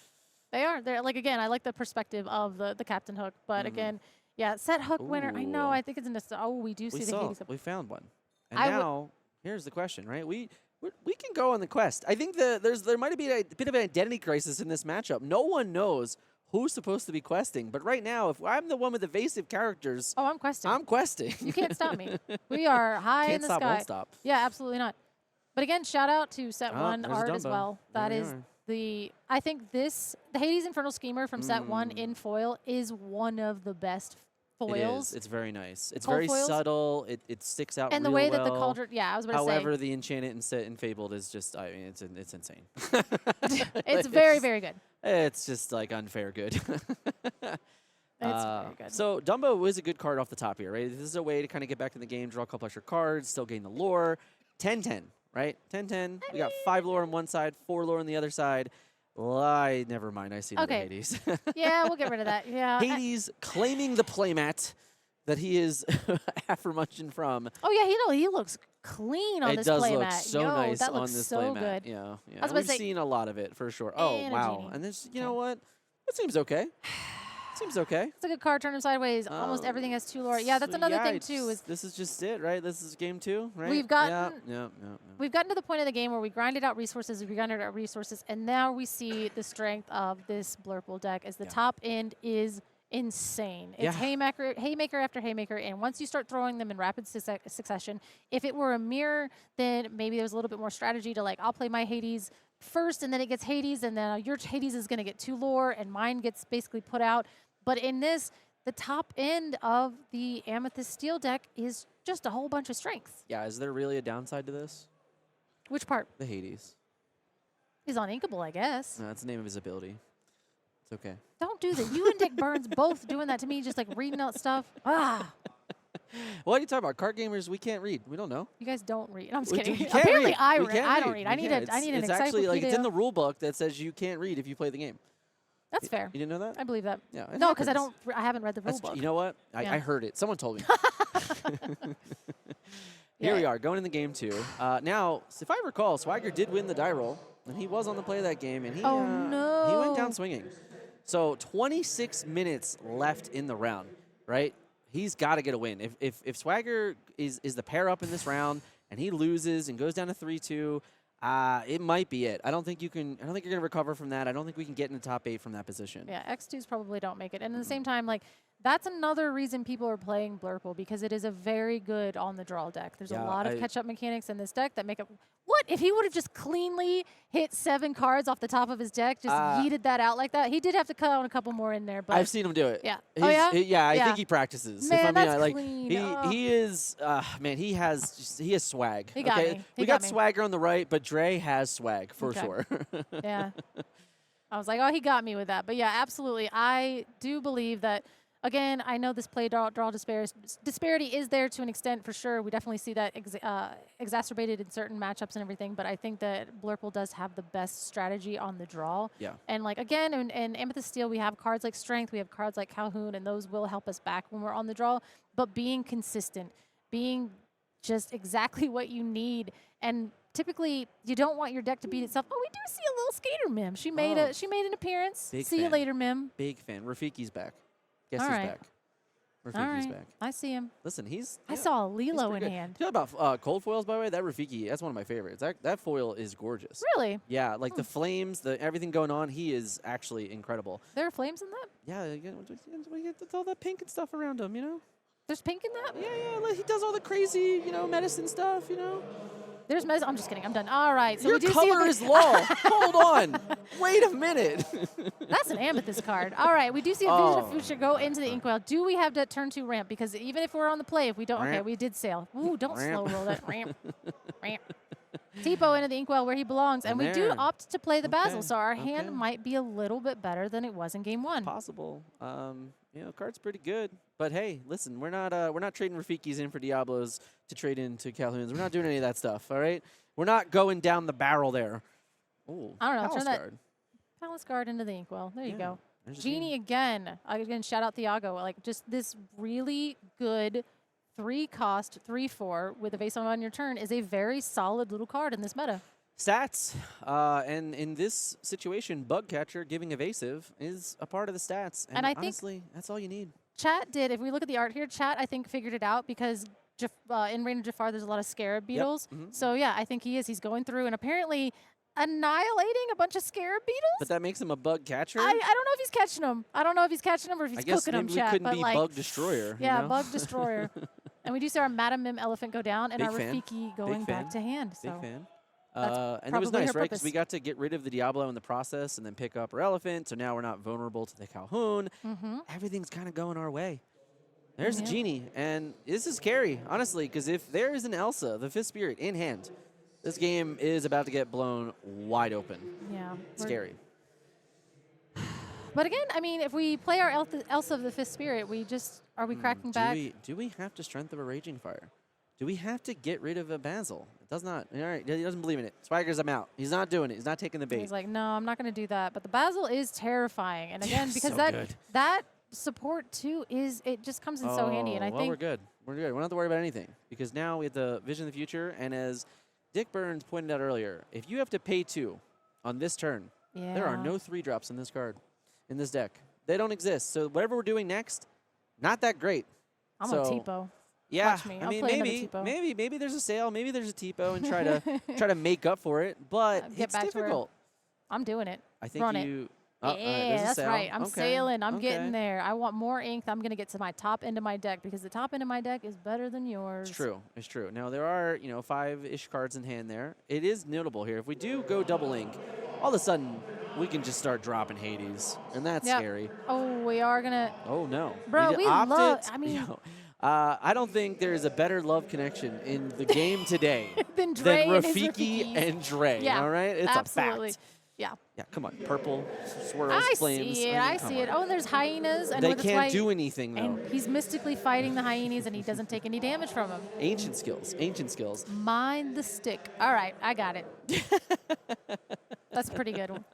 They are. They're like, again, I like the perspective of the Captain Hook, but again, yeah, set Hook winner. I know. I think it's in this. Oh, we do see the Hades. We found one, and now. Here's the question, right? We can go on the quest. I think there might be a bit of an identity crisis in this matchup. No one knows who's supposed to be questing. But right now, if I'm the one with evasive characters, I'm questing. I'm questing. You can't stop me. We are high in the sky. Won't stop. Yeah, absolutely not. But again, shout out to set 1 art as well. That is I think the Hades Infernal Schemer from set 1 in foil is one of the best foils. It is. It's very nice. It's Cold very foils. subtle. It sticks out and the real way well. that the cauldron, I was about to say. However, the Enchanted and Fabled is just, I mean, it's insane. It's very, very good. It's just like unfair good. It's very good. So Dumbo is a good card off the top here, right? This is a way to kind of get back in the game, draw a couple extra cards, still gain the lore. 10-10, right? 10-10. We got 5 lore on one side, 4 lore on the other side. Never mind. I see the Hades. Yeah, we'll get rid of that. Yeah. Hades claiming the playmat that he is aforementioned from. Oh yeah, he looks clean on this playmat. It does look so nice that on looks this so playmat. Good. Yeah, yeah. I was about to say, we've seen a lot of it for sure. Oh wow! And this, you know what? That seems okay. Seems okay. It's a good card. Turn him sideways. Almost everything has 2 lore. Yeah, that's another thing too. Is this is just it, right? This is game 2, right? We've gotten yeah. We've gotten to the point of the game where we grinded out resources, and now we see the strength of this Blurple deck as the top end is insane. It's haymaker after haymaker, and once you start throwing them in rapid succession, if it were a mirror, then maybe there's a little bit more strategy to like, I'll play my Hades first, and then it gets Hades, and then your Hades is going to get 2 lore, and mine gets basically put out. But in this, the top end of the Amethyst Steel deck is just a whole bunch of strength. Yeah, is there really a downside to this? Which part? The Hades. He's uninkable, I guess. No, that's the name of his ability. It's okay. Don't do that. You and Dick Burns both doing that to me, just like reading out stuff. Ah. What are you talking about? Card gamers, we can't read. We don't know. You guys don't read. I'm just kidding. Apparently, read. I don't read. I need an encyclopedia. It's actually like it's in the rule book that says you can't read if you play the game. That's fair. You didn't know that? I believe that. Yeah. No, because I haven't read the rule book. You know what? I heard it. Someone told me. Here we are, going into game 2. Now, if I recall, Swagger did win the die roll, and he was on the play of that game, and he went down swinging. So 26 minutes left in the round, right? He's got to get a win. If Swagger is the pair up in this round, and he loses and goes down to 3-2, it might be it. I don't think you're gonna recover from that. I don't think we can get in the top 8 from that position. Yeah, X2s probably don't make it. And at the same time, like, that's another reason people are playing Blurple, because it is a very good on the draw deck. There's a lot of catch-up mechanics in this deck that make it. What if he would have just cleanly hit 7 cards off the top of his deck, just yeeted that out like that? He did have to cut on a couple more in there, but I've seen him do it. Yeah. I think he practices. Man, that's like clean. he is man, he has swag. He got me. We got Swagger on the right, but Dre has swag for sure. Yeah. I was like, oh, he got me with that. But yeah, absolutely. I do believe that. Again, I know this play draw disparity is there to an extent for sure. We definitely see that exacerbated in certain matchups and everything, but I think that Blurple does have the best strategy on the draw. Yeah. And like, again, in Amethyst Steel, we have cards like Strength, we have cards like Calhoun, and those will help us back when we're on the draw. But being consistent, being just exactly what you need, and typically, you don't want your deck to beat itself. Oh, we do see a little Skater Mim. She made an appearance. See you later, Mim. Big fan. Rafiki's back. Guess All who's right. back? Rafiki's back. I see him. Listen, I saw a Lilo in hand. You know about cold foils, by the way? That Rafiki, that's one of my favorites. That foil is gorgeous. Really? Yeah, like the flames, everything going on. He is actually incredible. There are flames in that? Yeah, you get all that pink and stuff around him, you know? There's pink in that? Yeah, like he does all the crazy, medicine stuff, There's Mez. I'm just kidding. I'm done. All right. So Your we do color see is law. Hold on. Wait a minute. That's an Amethyst card. All right. We do see a Vision of Future go into the Inkwell. Do we have that turn 2 ramp? Because even if we're on the play, if we don't, okay, we did sail. Ooh, don't slow roll that ramp. Ramp. Tipo into the Inkwell where he belongs. And we do opt to play the Basil. So our hand might be a little bit better than it was in game 1. Possible. Card's pretty good. But hey, listen, we're not trading Rafikis in for Diablos to trade into Calhouns. We're not doing any of that stuff, all right? We're not going down the barrel there. Ooh, I don't know. Turn that Guard. Palace Guard into the Inkwell. There you go. Genie again. Again, shout out Thiago. Like, just this really good 3-cost, 3/4 with a face on your turn is a very solid little card in this meta. Stats, and in this situation, Bug Catcher giving evasive is a part of the stats. And I honestly, that's all you need. Chat did, if we look at the art here, Chat, I think, figured it out because in Reign of Jafar, there's a lot of Scarab Beetles. Yep. So, yeah, I think he is. He's going through and apparently annihilating a bunch of Scarab Beetles. But that makes him a Bug Catcher? I don't know if he's catching them. I don't know if he's catching them or if he's cooking them, Chat. I guess maybe we couldn't be like, Bug Destroyer. Yeah, you know? Bug Destroyer. And we do see our Madam Mim Elephant go down and Big our fan. Rafiki going back to hand. Big So fan. that's and it was nice, her right? Because purpose. we got to get rid of the Diablo in the process and then pick up our Elephant, so now we're not vulnerable to the Calhoun. Everything's kind of going our way. There's the Genie, and this is scary, honestly, because if there is an Elsa, the 5th Spirit, in hand, this game is about to get blown wide open. Yeah. Scary. But again, I mean, if we play our Elsa of the 5th Spirit, are we cracking back? Do we have to Strength of a Raging Fire? Do we have to get rid of a Basil? It does not. All right, he doesn't believe in it. Swagger's, I'm out. He's not doing it. He's not taking the bait. He's like, no, I'm not going to do that. But the Basil is terrifying. And again, because that support, too, it just comes in so handy. And I think we're good. We're good. We don't have to worry about anything because now we have the Vision of the Future. And as Dick Burns pointed out earlier, if you have to pay 2 on this turn, there are no 3-drops in this card, in this deck. They don't exist. So whatever we're doing next, not that great. I'm on Tipo. Yeah, Watch me. I mean, maybe there's a sale, maybe there's a Tipo, and try to make up for it, but it's difficult. I'm doing it. I think Run you. Yeah, that's right. I'm sailing. I'm getting there. I want more ink. I'm going to get to my top end of my deck because the top end of my deck is better than yours. It's true. It's true. Now, there are, 5-ish cards in hand there. It is notable here. If we do go double ink, all of a sudden, we can just start dropping Hades, and that's scary. Oh, we are going to. Oh, no. Bro, we love. I mean. I don't think there is a better love connection in the game today than Rafiki and Dre. Yeah, all right? It's absolutely. a fact. Yeah. Yeah, come on. Purple, swirls, flames. I see it. Oh, and there's hyenas. And they can't do anything, though. And he's mystically fighting the hyenas, and he doesn't take any damage from them. Ancient skills. Ancient skills. Mind the stick. All right, I got it. That's a pretty good one.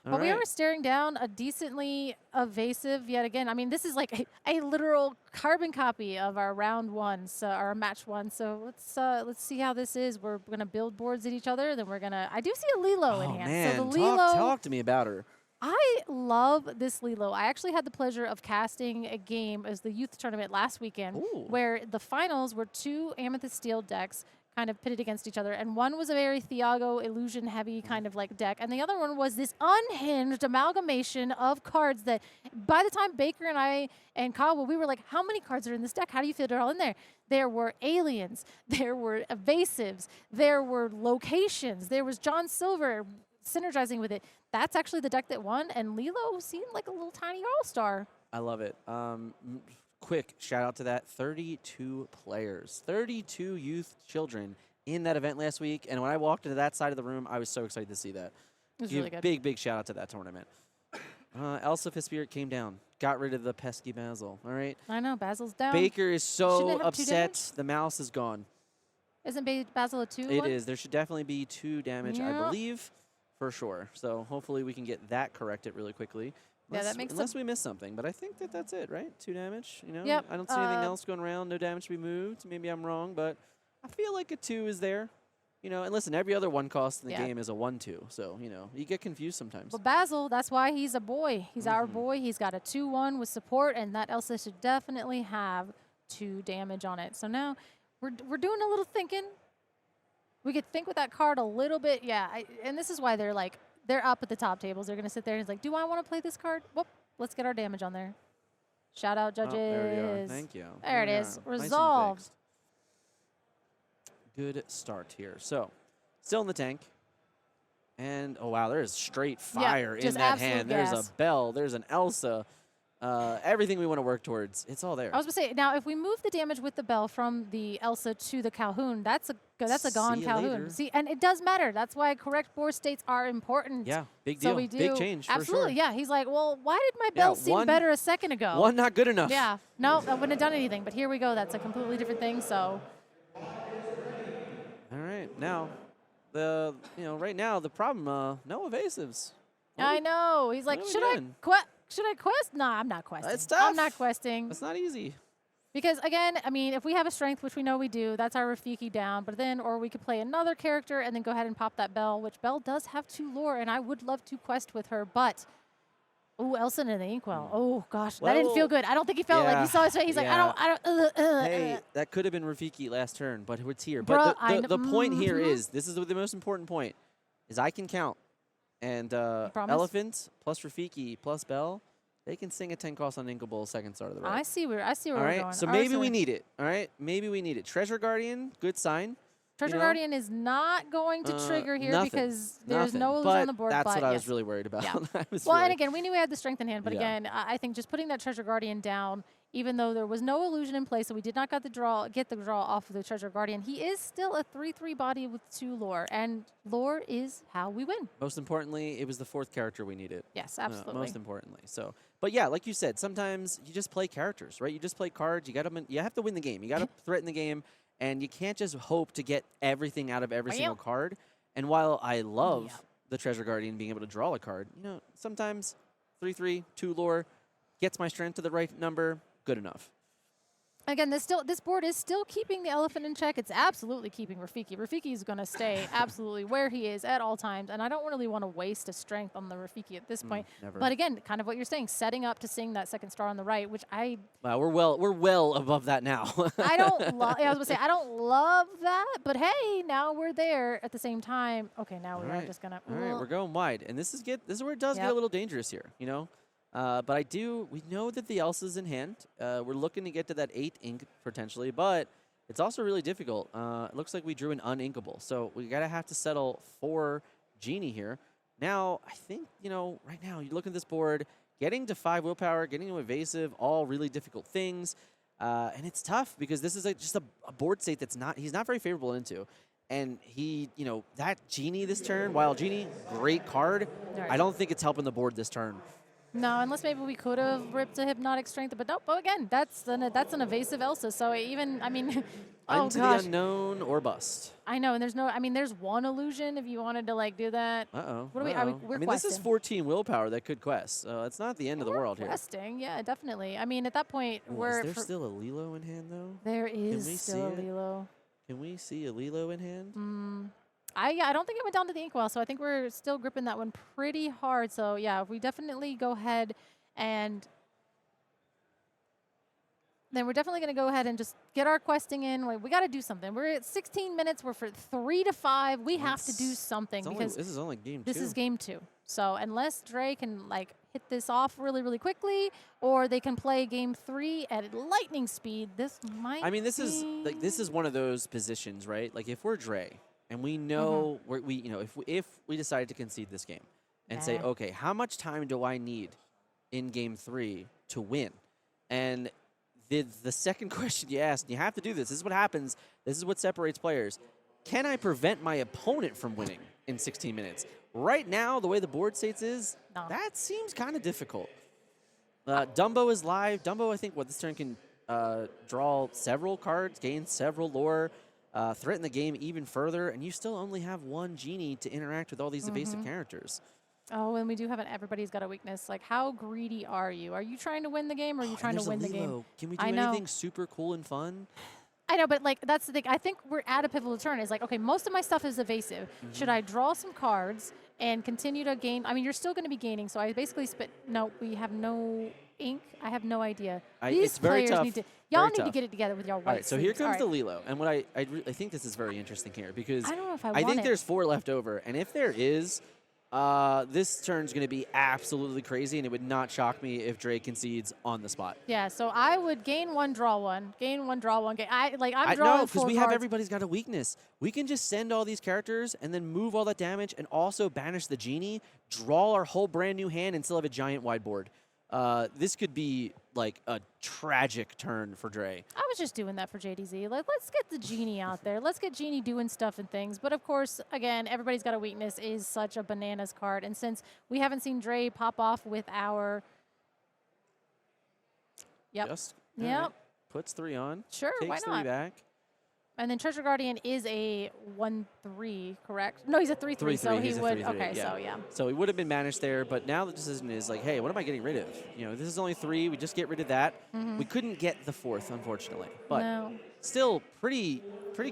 But we are staring down a decently evasive, yet again. I mean, this is like a literal carbon copy of our round 1, so our match 1. So let's see how this is. We're gonna build boards at each other. Then we're gonna. I do see a Lilo in hand. Man, so the Lilo. Talk to me about her. I love this Lilo. I actually had the pleasure of casting a game as the youth tournament last weekend, where the finals were 2 Amethyst Steel decks kind of pitted against each other. And one was a very Thiago illusion-heavy kind of like deck. And the other one was this unhinged amalgamation of cards that by the time Baker and I and Caldwell, we were like, how many cards are in this deck? How do you fit it all in there? There were aliens. There were evasives. There were locations. There was John Silver synergizing with it. That's actually the deck that won. And Lilo seemed like a little tiny all-star. I love it. Quick shout out to that 32 players, 32 youth children in that event last week. And when I walked into that side of the room, I was so excited to see that. It was really good. Big shout out to that tournament. Elsa 5th Spirit came down, got rid of the pesky Basil. All right. I know, Basil's down. Baker is so upset. The mouse is gone. Isn't Basil a 2? It is. There should definitely be 2 damage, I believe, for sure. So hopefully we can get that corrected really quickly. Unless we miss something, but I think that's it, right? 2 damage, Yep. I don't see anything else going around. No damage to be moved. Maybe I'm wrong, but I feel like a 2 is there. And listen, every other 1 cost in the game is a 1/2, so you get confused sometimes. But Basil, that's why he's a boy. He's our boy. He's got a 2/1 with support, and that Elsa should definitely have 2 damage on it. So now we're doing a little thinking. We could think with that card a little bit, and this is why they're like. They're up at the top tables. They're going to sit there and it's like, do I want to play this card? Whoop, let's get our damage on there. Shout out, judges. Oh, there we are. Thank you. There it is. Resolved. good start here. So, still in the tank. And, oh, wow, there is straight fire in that hand. Gas. There's a Belle. There's an Elsa. Everything we want to work towards, it's all there. I was going to say, now, if we move the damage with the Belle from the Elsa to the Calhoun, that's a gone Calhoun. Later. See, and it does matter. That's why correct board states are important. Yeah, big deal. So we do. Big change, Absolutely, for sure. yeah. He's like, well, why did my Belle seem better a second ago? One not good enough. Yeah. No, I wouldn't have done anything. But here we go. That's a completely different thing, so. All right, now, right now, the problem, no evasives. I know. He's like, should I quest? Nah, I'm not questing. It's tough. I'm not questing. That's not easy. Because, again, I mean, if we have a strength, which we know we do, that's our Rafiki down. But then, or we could play another character and then go ahead and pop that Belle, which Belle does have 2 lore, and I would love to quest with her. But, ooh, Elsa and the Inkwell. Oh, gosh, that didn't feel good. I don't think he felt like he saw his face. He's like, I don't. Hey, that could have been Rafiki last turn, but it's here. Bruh, But the point here is, this is the most important point, is I can count. And Elephant plus Rafiki plus Belle, they can sing a 10 cost on Inkable second start of the round. I see where we're going. So maybe we need it. All right, maybe we need it. Treasure Guardian, good sign. Treasure Guardian is not going to trigger here because there's no illusion but on the board. That's what I was really worried about. Yeah. And again, we knew we had the strength in hand, but again, I think just putting that Treasure Guardian down, even though there was no illusion in play, so we did not get the draw off of the Treasure Guardian, he is still a 3/3 body with 2 lore, and lore is how we win. Most importantly, it was the 4th character we needed. Yes, absolutely. Most importantly. So, but yeah, like you said, sometimes you just play characters, right? You just play cards. You have to win the game. You got to threaten the game, and you can't just hope to get everything out of every single card. And while I love the Treasure Guardian being able to draw a card, sometimes 3/3, 2 lore gets my strength to the right number. Good enough. Again, this board is still keeping the Elephant in check. It's absolutely keeping Rafiki. Rafiki is going to stay absolutely where he is at all times, and I don't really want to waste a strength on the Rafiki at this point. Never. But again, kind of what you're saying, setting up to sing that second star on the right, which Wow, we're well above that now. I don't love. I was going to say I don't love that, but hey, now we're there at the same time. Okay, now we are just gonna. All right, we're going wide, and this is where it does get a little dangerous here. But we know that the Elsa's in hand. We're looking to get to that 8 ink potentially, but it's also really difficult. It looks like we drew an uninkable, so we have to settle for Genie here. Now, I think, right now, you look at this board, getting to 5 willpower, getting to evasive, all really difficult things. And it's tough because this is just a board state he's not very favorable into. And that Genie this turn, while Genie, great card, I don't think it's helping the board this turn. No, unless maybe we could have ripped a Hypnotic Strength, but nope. But again, that's an evasive Elsa. So even, Into the unknown or bust. I know, and there's one illusion if you wanted to do that. What are we? This is 14 willpower that could quest. So it's not the end of the world questing, yeah, definitely. I mean, at that point, is there still a Lilo in hand though? There is still a Lilo. Can we see a Lilo in hand? I don't think it went down to the Inkwell, so I think we're still gripping that one pretty hard. So, yeah, we definitely go ahead and then we're definitely going to go ahead and just get our questing in. We got to do something. We're at 16 minutes. We're for 3 to 5. We have to do something because this is only game 2. This is game 2. So, unless Dre can, hit this off really, really quickly, or they can play game 3 at lightning speed, this might this is one of those positions, right? If we're Dre, and we know if we decide to concede this game and say, okay, how much time do I need in game 3 to win? And the second question you ask, and you have to do this. This is what happens. This is what separates players. Can I prevent my opponent from winning in 16 minutes? Right now, the way the board states is, that seems kind of difficult. Dumbo is live. Dumbo, I think, this turn can draw several cards, gain several lore, threaten the game even further, and you still only have 1 Genie to interact with all these evasive characters. Oh, and we do have everybody's got a weakness. How greedy are you? Are you trying to win the game, or are you trying to win the game? Can we do anything super cool and fun? I know, but that's the thing. I think we're at a pivotal turn. It's okay, most of my stuff is evasive. Should I draw some cards and continue to gain? I mean, you're still going to be gaining, so I basically no, we have no ink. I have no idea. These players need to. Y'all need to get it together with y'all white. All right, so here comes the Lilo, and what I think this is very interesting here because I don't know if I think there's 4 left over, and if there is, This turn's going to be absolutely crazy, and it would not shock me if Dre concedes on the spot. Yeah, so I would gain one, draw one, gain one, draw one. I'm drawing No, because 4 we cards. have everybody's got a weakness. We can just send all these characters and then move all that damage and also banish the genie, draw our whole brand new hand, and still have a giant wide board. This could be like a tragic turn for Dre. I was just doing that for JDZ. Like, let's get the Genie out there. Let's get Genie doing stuff and things. But of course, again, everybody's got a weakness is such a bananas card. And since we haven't seen Dre pop off with our... Yep. Right. Puts 3 on. Sure, takes why 3 not? back. And then Treasure Guardian is a 1/3, correct? No, he's a 3/3, so he would. Okay, so yeah. So he would have been banished there, but now the decision is like, hey, what am I getting rid of? You know, this is only 3. We just get rid of that. We couldn't get the 4th, unfortunately, but still pretty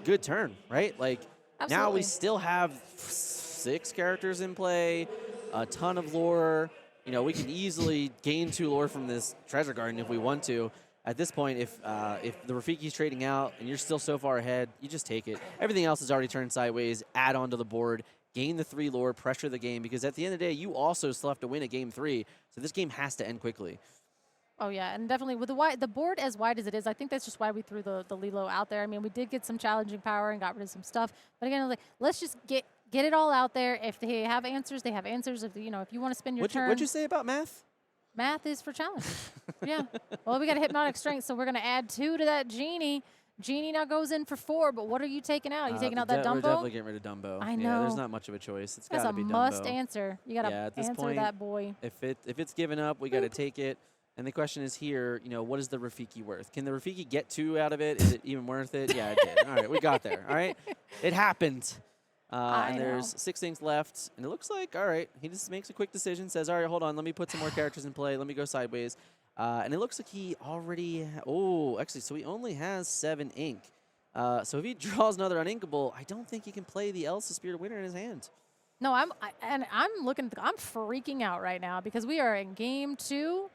good turn, right? Like now we still have 6 characters in play, a ton of lore. You know, we can easily gain 2 lore from this Treasure Garden if we want to. At this point, if the Rafiki's trading out and you're still so far ahead, you just take it. Everything else is already turned sideways. Add on to the board, gain the 3 lore, pressure the game, because at the end of the day, you also still have to win a game 3. So this game has to end quickly. Oh yeah, and definitely with the board as wide as it is, I think that's just why we threw the Lilo out there. I mean, we did get some challenging power and got rid of some stuff, but again, like let's just get it all out there. If they have answers, they have answers. If you want to spend your turn. What'd you say about math? Math is for challenge. Yeah. Well, we got a hypnotic strength, so we're going to add 2 to that Genie. Genie now goes in for 4, but what are you taking out? You taking out that Dumbo? We're definitely getting rid of Dumbo. I know. Yeah, there's not much of a choice. It's got to be Dumbo. That's a must answer. You got to at this answer point, that boy. If it's given up, we got to take it. And the question is here, what is the Rafiki worth? Can the Rafiki get 2 out of it? Is it even worth it? Yeah, it did. All right, we got there. All right, it happened. And there's 6 things left, and it looks like, all right, he just makes a quick decision, says, all right, hold on, let me put some more characters in play, let me go sideways. And it looks like he already, actually, so he only has 7 ink. So if he draws another uninkable, I don't think he can play the Elsa Spirit Winner in his hand. No, I'm freaking out right now because we are in game 2.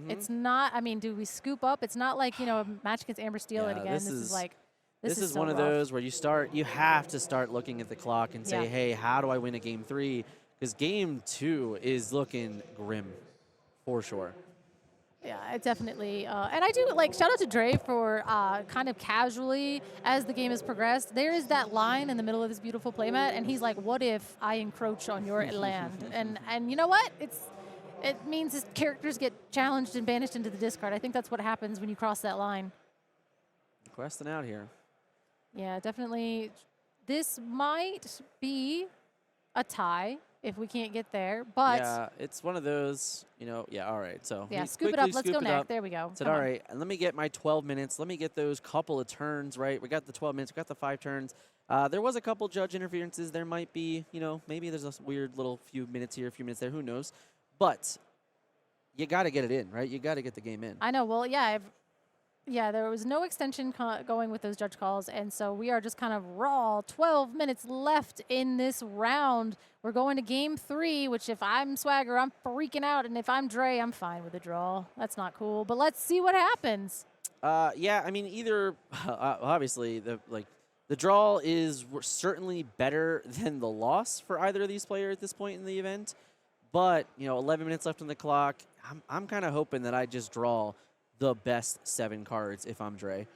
It's not, I mean, do we scoop up? It's not like, a match against Amber Steal it again. This is like, This is so one of rough. those where you have to start looking at the clock and say, hey, how do I win a game 3? Because game 2 is looking grim, for sure. Yeah, it definitely. And I do shout out to Dre for kind of casually as the game has progressed. There is that line in the middle of this beautiful playmat, and he's like, "What if I encroach on your land?" And you know what? It means his characters get challenged and banished into the discard. I think that's what happens when you cross that line. Questing out here. Yeah, definitely. This might be a tie if we can't get there, but yeah, it's one of those, yeah, all right. So yeah, scoop it up. Let's go next. There we go. Said, all right, and let me get my 12 minutes. Let me get those couple of turns, right? We got the 12 minutes. We got the 5 turns. There was a couple judge interferences. There might be, maybe there's a weird little few minutes here, a few minutes there. Who knows? But you got to get it in, right? You got to get the game in. I know. Well, yeah, there was no extension going with those judge calls, and so we are just kind of raw. 12 minutes left in this round. We're going to game 3, which if I'm Swagger, I'm freaking out, and if I'm Dre, I'm fine with a draw. That's not cool, but let's see what happens. Yeah, I mean, either obviously the draw is certainly better than the loss for either of these players at this point in the event, but 11 minutes left on the clock. I'm kind of hoping that I just draw the best 7 cards if I'm Dre.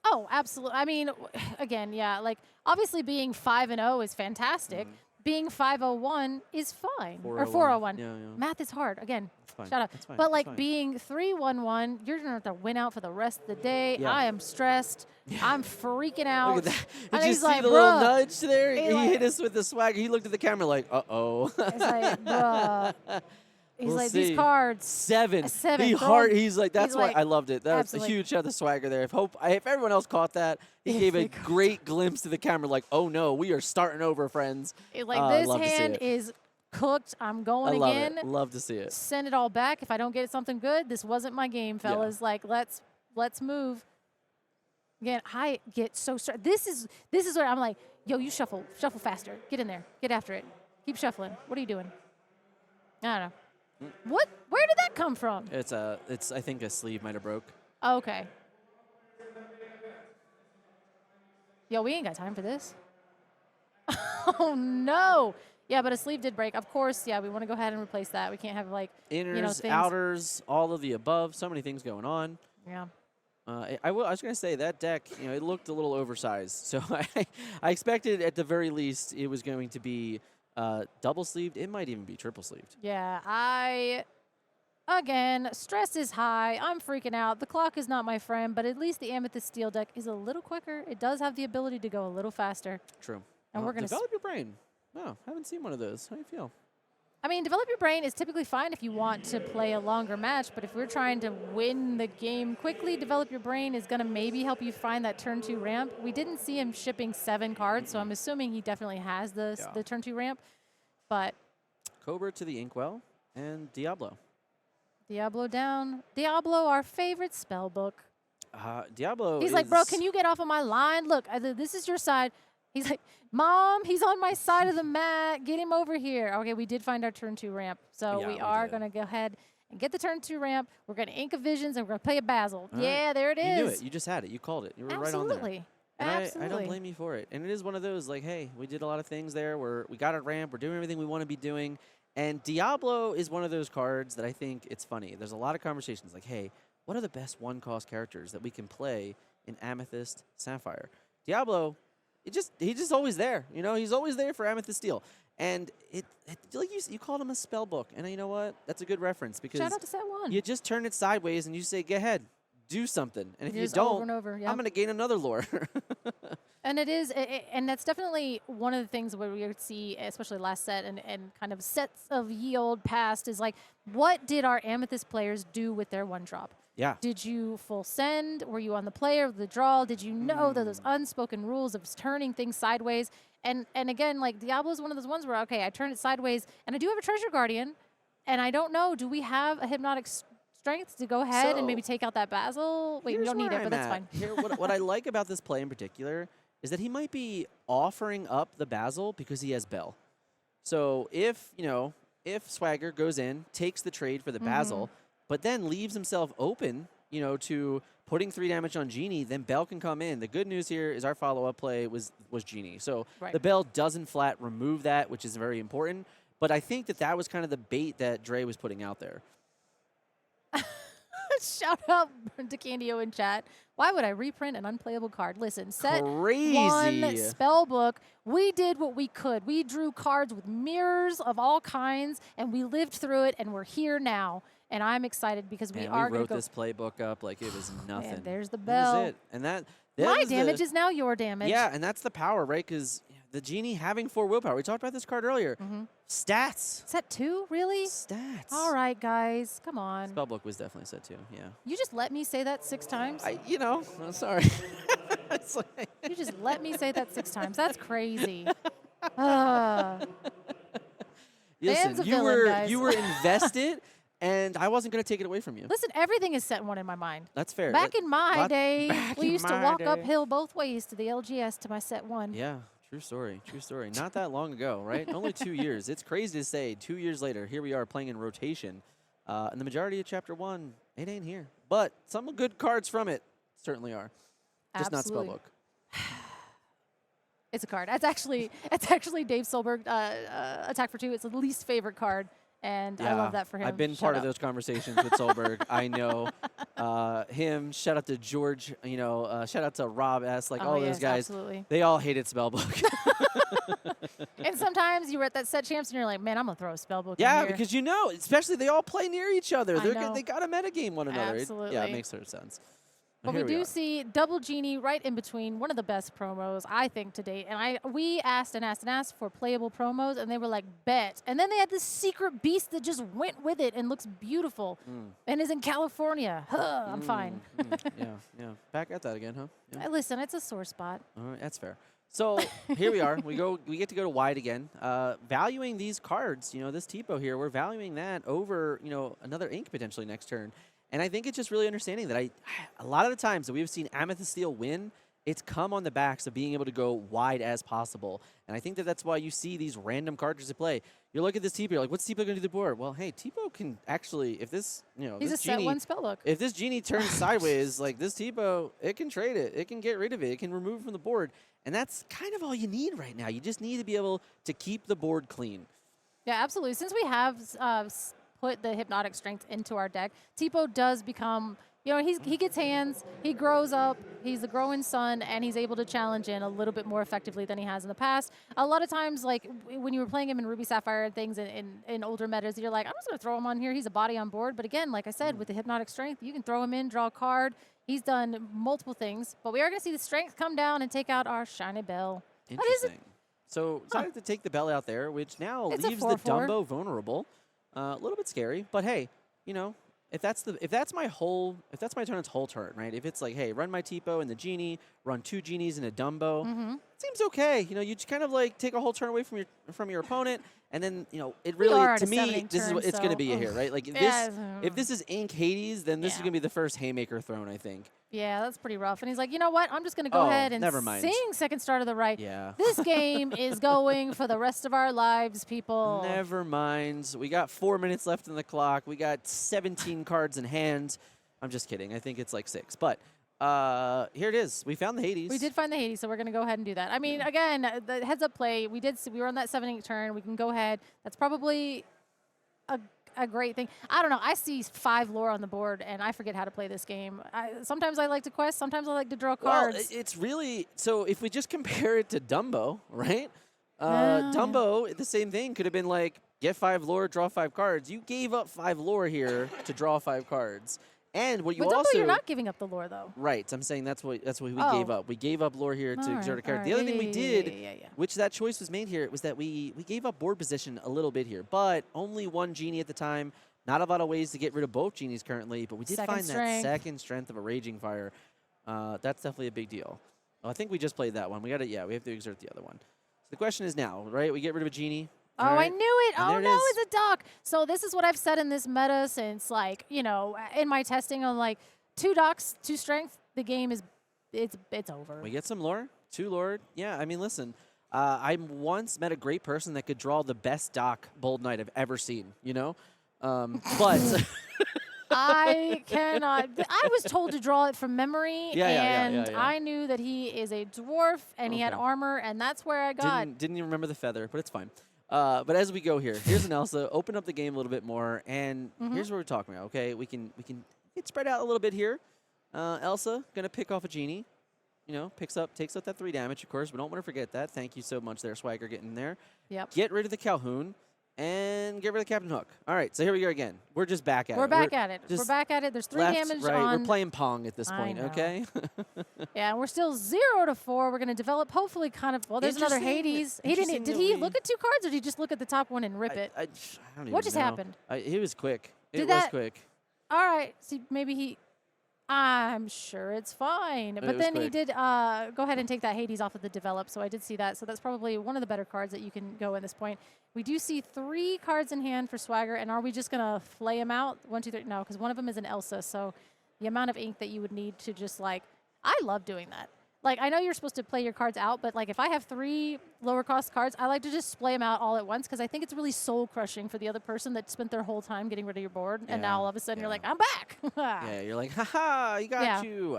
Oh, absolutely. I mean, again, yeah, obviously being 5-0 is fantastic. Being 501 is fine. Or 401. Yeah. Math is hard. Again, fine. shut up. It's fine. But it's fine. Being 311, you're going to have to win out for the rest of the day. Yeah. I am stressed. Yeah. I'm freaking out. Look at that. And Did you he's see like, the little bruh. nudge there? He like, hit us with the swagger. He looked at the camera like, uh-oh. It's like, bruh. He's We'll like, see. these cards. 7. A 7. He's like, that's why I loved it. That's a huge shot of swagger there. If everyone else caught that, he gave a great glimpse to the camera like, oh no, we are starting over, friends. This hand is cooked. I'm going again. Love to see it. Send it all back. If I don't get something good, this wasn't my game, fellas. Yeah. Let's move. Again, I get so stressed. This is where I'm like, yo, you shuffle faster. Get in there. Get after it. Keep shuffling. What are you doing? I don't know. What? Where did that come from? It's I think a sleeve might have broke. Okay. Yo, we ain't got time for this. Oh no. Yeah, but a sleeve did break. Of course, yeah, we want to go ahead and replace that. We can't have, like, Inners, things. outers, all of the above. So many things going on. Yeah. I was going to say that deck, it looked a little oversized. So I expected at the very least it was going to be double sleeved. It might even be triple sleeved. Yeah, again, stress is high. I'm freaking out. The clock is not my friend, but at least the Amethyst Steel deck is a little quicker. It does have the ability to go a little faster. True. And we're going to develop your brain. No, haven't seen one of those. How do you feel? I mean, develop your brain is typically fine if you want to play a longer match, but if we're trying to win the game quickly, develop your brain is going to maybe help you find that turn 2 ramp. We didn't see him shipping 7 cards, so I'm assuming he definitely has the turn 2 ramp. But Cobra to the Inkwell and Diablo. Diablo down. Diablo, our favorite spell book. Diablo He's like, bro, can you get off of my line? Look, this is your side. He's like, Mom, he's on my side of the mat. Get him over here. Okay, we did find our turn 2 ramp. So we are going to go ahead and get the turn 2 ramp. We're going to Ink of Visions, and we're going to play a Basil. All yeah, right. there it is. You knew it. You just had it. You called it. You were right on there. Absolutely. I don't blame you for it. And it is one of those, like, hey, we did a lot of things there. We got a ramp. We're doing everything we want to be doing. And Diablo is one of those cards that I think it's funny. There's a lot of conversations like, hey, what are the best one-cost characters that we can play in Amethyst, Sapphire? Diablo, he's just always there. He's always there for Amethyst Steel. And like you called him a spell book. And you know what? That's a good reference because shout out to set 1. You just turn it sideways and you say, go ahead, do something. And if you don't, over and over, I'm going to gain another lore. And it is, and that's definitely one of the things where we would see, especially last set and kind of sets of ye old past, is like, what did our Amethyst players do with their 1-drop? Yeah. Did you full send? Were you on the player of the draw? Did you know that those unspoken rules of turning things sideways? And again, like, Diablo is one of those ones where, okay, I turn it sideways, and I do have a Treasure Guardian, and I don't know, do we have a Hypnotic Strength to go ahead and maybe take out that Basil? Wait, we don't need it, but that's fine. Here, what I like about this play in particular is that he might be offering up the Basil because he has Bell. So if Swagger goes in, takes the trade for the Basil, but then leaves himself open, to putting 3 damage on Genie, then Bell can come in. The good news here is our follow-up play was Genie. So the Bell doesn't flat remove that, which is very important. But I think that was kind of the bait that Dre was putting out there. Shout out to Candio in chat. Why would I reprint an unplayable card? Listen, set Crazy. 1 spell book. We did what we could. We drew cards with mirrors of all kinds, and we lived through it, and we're here now. And I'm excited because we are going to wrote this playbook up like it was nothing. And there's the Bell. That was it. And that my damage is now your damage. Yeah, and that's the power, right? Because the Genie having 4 willpower. We talked about this card earlier. Stats. Set 2? Really? Stats. All right, guys. Come on. Spellbook was definitely set 2, yeah. You just let me say that 6 times? I'm sorry. You just let me say that 6 times. That's crazy. Listen, you were invested, and I wasn't going to take it away from you. Listen, everything is set 1 in my mind. That's fair. Back in my day, we used to walk uphill both ways to the LGS to my set 1. Yeah. True story. True story. Not that long ago, right? Only 2 years. It's crazy to say 2 years later, here we are playing in rotation. And the majority of Chapter 1, it ain't here. But some good cards from it certainly are. Just Absolutely. not Spellbook. It's a card. It's actually Dave Solberg, Attack for 2. It's the least favorite card. And I love that for him. I've been part of those conversations with Solberg. I know him. Shout out to George. Shout out to Rob S. Like all those guys. Absolutely. They all hated Spellbook. And sometimes you were at that set champs and you're like, man, I'm gonna throw a Spellbook. Yeah, in here. because especially they all play near each other. know. They got to metagame one another. Absolutely. Yeah, it makes total sense. But we do see Double Genie right in between, one of the best promos, I think, to date. And we asked for playable promos, and they were like, bet. And then they had this secret beast that just went with it and looks beautiful and is in California. I'm fine. Yeah. Back at that again, huh? Yeah. Listen, it's a sore spot. All right, that's fair. So here we are. We get to go to wide again. Valuing these cards, this Tipo here, we're valuing that over, another ink potentially next turn. And I think it's just really understanding that a lot of the times that we've seen Amethyst Steel win it's come on the backs of being able to go wide as possible. And I think that that's why you see these random cards to play. You look at this T-Bow, you're like, what's T-Bow going to do to the board? Well, hey, T-Bow can actually, if this, He's this a genie, set one spell book. if this genie turns sideways, like this T-Bow, it can trade it. It can get rid of it. It can remove it from the board. And that's kind of all you need right now. You just need to be able to keep the board clean. Yeah, absolutely. Since we have put the Hypnotic Strength into our deck, T-Bow does become, he gets hands, he grows up, he's a growing son, and he's able to challenge in a little bit more effectively than he has in the past. A lot of times, like when you were playing him in Ruby Sapphire and things in older metas, you're like, I'm just going to throw him on here. He's a body on board. But again, like I said, with the Hypnotic Strength, you can throw him in, draw a card. He's done multiple things. But we are going to see the Strength come down and take out our Shiny Bell. Interesting. So decided to take the Bell out there, which now It's leaves the Dumbo vulnerable. A little bit scary, but hey, if that's my opponent's whole turn, right? If it's like, hey, run my T-Bow and the genie, run 2 genies and a Dumbo, seems okay. You just kind of like take a whole turn away from your opponent, and then it really, to me, this is what it's going to be here, right? Like if this is Ink Hades, then this is going to be the first haymaker thrown, I think. Yeah, that's pretty rough. And he's like, you know what? I'm just going to go ahead and sing Second Star to the Right. Yeah. This game is going for the rest of our lives, people. Never mind. We got 4 minutes left in the clock. We got 17 cards in hand. I'm just kidding. I think it's like 6. But here it is. We found the Hades. We did find the Hades, so we're going to go ahead and do that. I mean, again, the heads-up play, we were on that 7-8 turn. We can go ahead. That's probably a great thing. I don't know. I see 5 lore on the board, and I forget how to play this game. Sometimes I like to quest. Sometimes I like to draw cards. Well, it's really – so if we just compare it to Dumbo, right? Dumbo, the same thing. Could have been like, get 5 lore, draw 5 cards. You gave up 5 lore here to draw 5 cards. And what you but also – you're not giving up the lore, though. Right. I'm saying that's what we gave up. We gave up lore here to exert a character. The other thing we did, which that choice was made here, was that we gave up board position a little bit here. But only 1 genie at the time. Not a lot of ways to get rid of both genies currently, but we did find that second strength of a Raging Fire. That's definitely a big deal. Well, I think we just played that one. We have to exert the other one. So the question is now, right? We get rid of a genie. Oh, right? I knew it. And oh, no, it's a dock. So this is what I've said in this meta since, like, in my testing on, like, 2 docks, 2 strength, the game is, it's over. We get some lore, 2 lore. Yeah, I mean, listen, I once met a great person that could draw the best dock Bold Knight I've ever seen, but... I cannot. I was told to draw it from memory, and I knew that he is a dwarf, and he had armor, and that's where I got. Didn't even remember the feather, but it's fine. But as we go here, here's an Elsa. Open up the game a little bit more, and here's what we're talking about. Okay, we can get spread out a little bit here. Elsa gonna pick off a genie. Takes up that 3 damage. Of course, we don't want to forget that. Thank you so much, there, Swagger, getting there. Yep. Get rid of the Calhoun. And get rid of Captain Hook. All right, so here we go again. We're just back at it. We're back at it. We're back at it. There's 3 damage on. We're playing Pong at this point, okay? Yeah, we're still 0 to 4. We're going to develop, hopefully, kind of. Well, there's another Hades. Did he look at 2 cards, or did he just look at the top one and rip it? I don't even what just know. happened? It was quick. It was quick. All right. See, maybe he. I'm sure it's fine. But then he did go ahead and take that Hades off of the develop, so I did see that. So that's probably one of the better cards that you can go at this point. We do see 3 cards in hand for Swagger, and are we just going to flay him out? 1, 2, 3. No, because one of them is an Elsa, so the amount of ink that you would need to just, like, I love doing that. Like, I know you're supposed to play your cards out, but, like, if I have 3 lower-cost cards, I like to just splay them out all at once because I think it's really soul-crushing for the other person that spent their whole time getting rid of your board, and now all of a sudden you're like, I'm back. Yeah, you're like, ha-ha, you got you.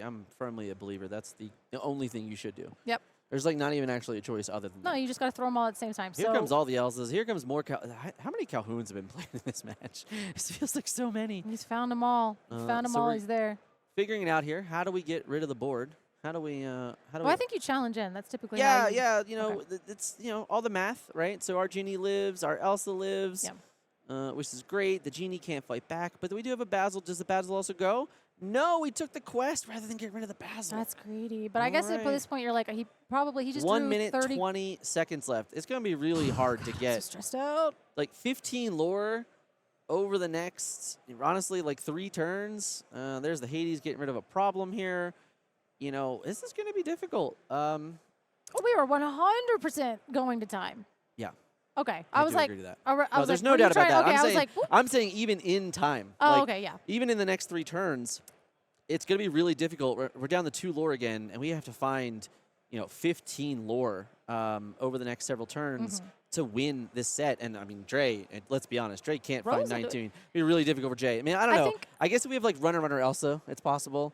I'm firmly a believer. That's the only thing you should do. Yep. There's, like, not even actually a choice other than that. No, you just got to throw them all at the same time. Here comes all the Elsas. Here comes more. How many Calhouns have been played in this match? It feels like so many. He's found them all. He's found them all. He's there. Figuring it out here. How do we get rid of the board? How do we? I think you challenge in. That's typically. It's all the math, right? So our genie lives, our Elsa lives, which is great. The genie can't fight back, but we do have a Basil. Does the Basil also go? No, we took the quest rather than get rid of the Basil. That's greedy. But I guess at this point you're like, he just 1 minute 20 seconds left. It's gonna be really hard to get. So stressed out. Like 15 lore over the next, honestly, like 3 turns. There's the Hades getting rid of a problem here. This is going to be difficult. We were 100% going to time. Yeah. Okay. I was like, there's no doubt about that. Okay, I'm saying even in time. Oh, okay, yeah. Even in the next 3 turns, it's going to be really difficult. We're down to 2 lore again, and we have to find, 15 lore over the next several turns to win this set. And, I mean, Dre, let's be honest, Dre can't find 19. It'd be really difficult for Jay. I mean, I don't know. I guess if we have, like, Runner Elsa, it's possible.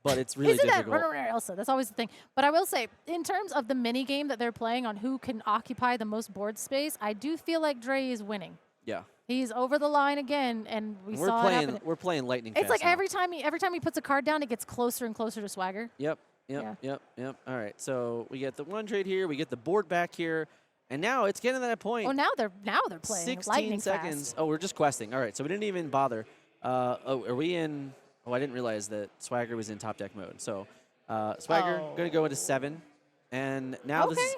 But it's really difficult. Isn't that Runner Elsa? That's always the thing. But I will say, in terms of the mini game that they're playing on who can occupy the most board space, I do feel like Dre is winning. Yeah. He's over the line again, and we saw it happen. We're playing lightning It's fast like now. every time he puts a card down, it gets closer and closer to Swagger. Yep. All right. So we get the 1 trade here. We get the board back here. And now it's getting to that point. Oh, now they're playing 16 lightning seconds. fast. Oh, we're just questing. All right. So we didn't even bother. Are we in? Oh, I didn't realize that Swagger was in top deck mode. So Swagger going to go into 7. And now this is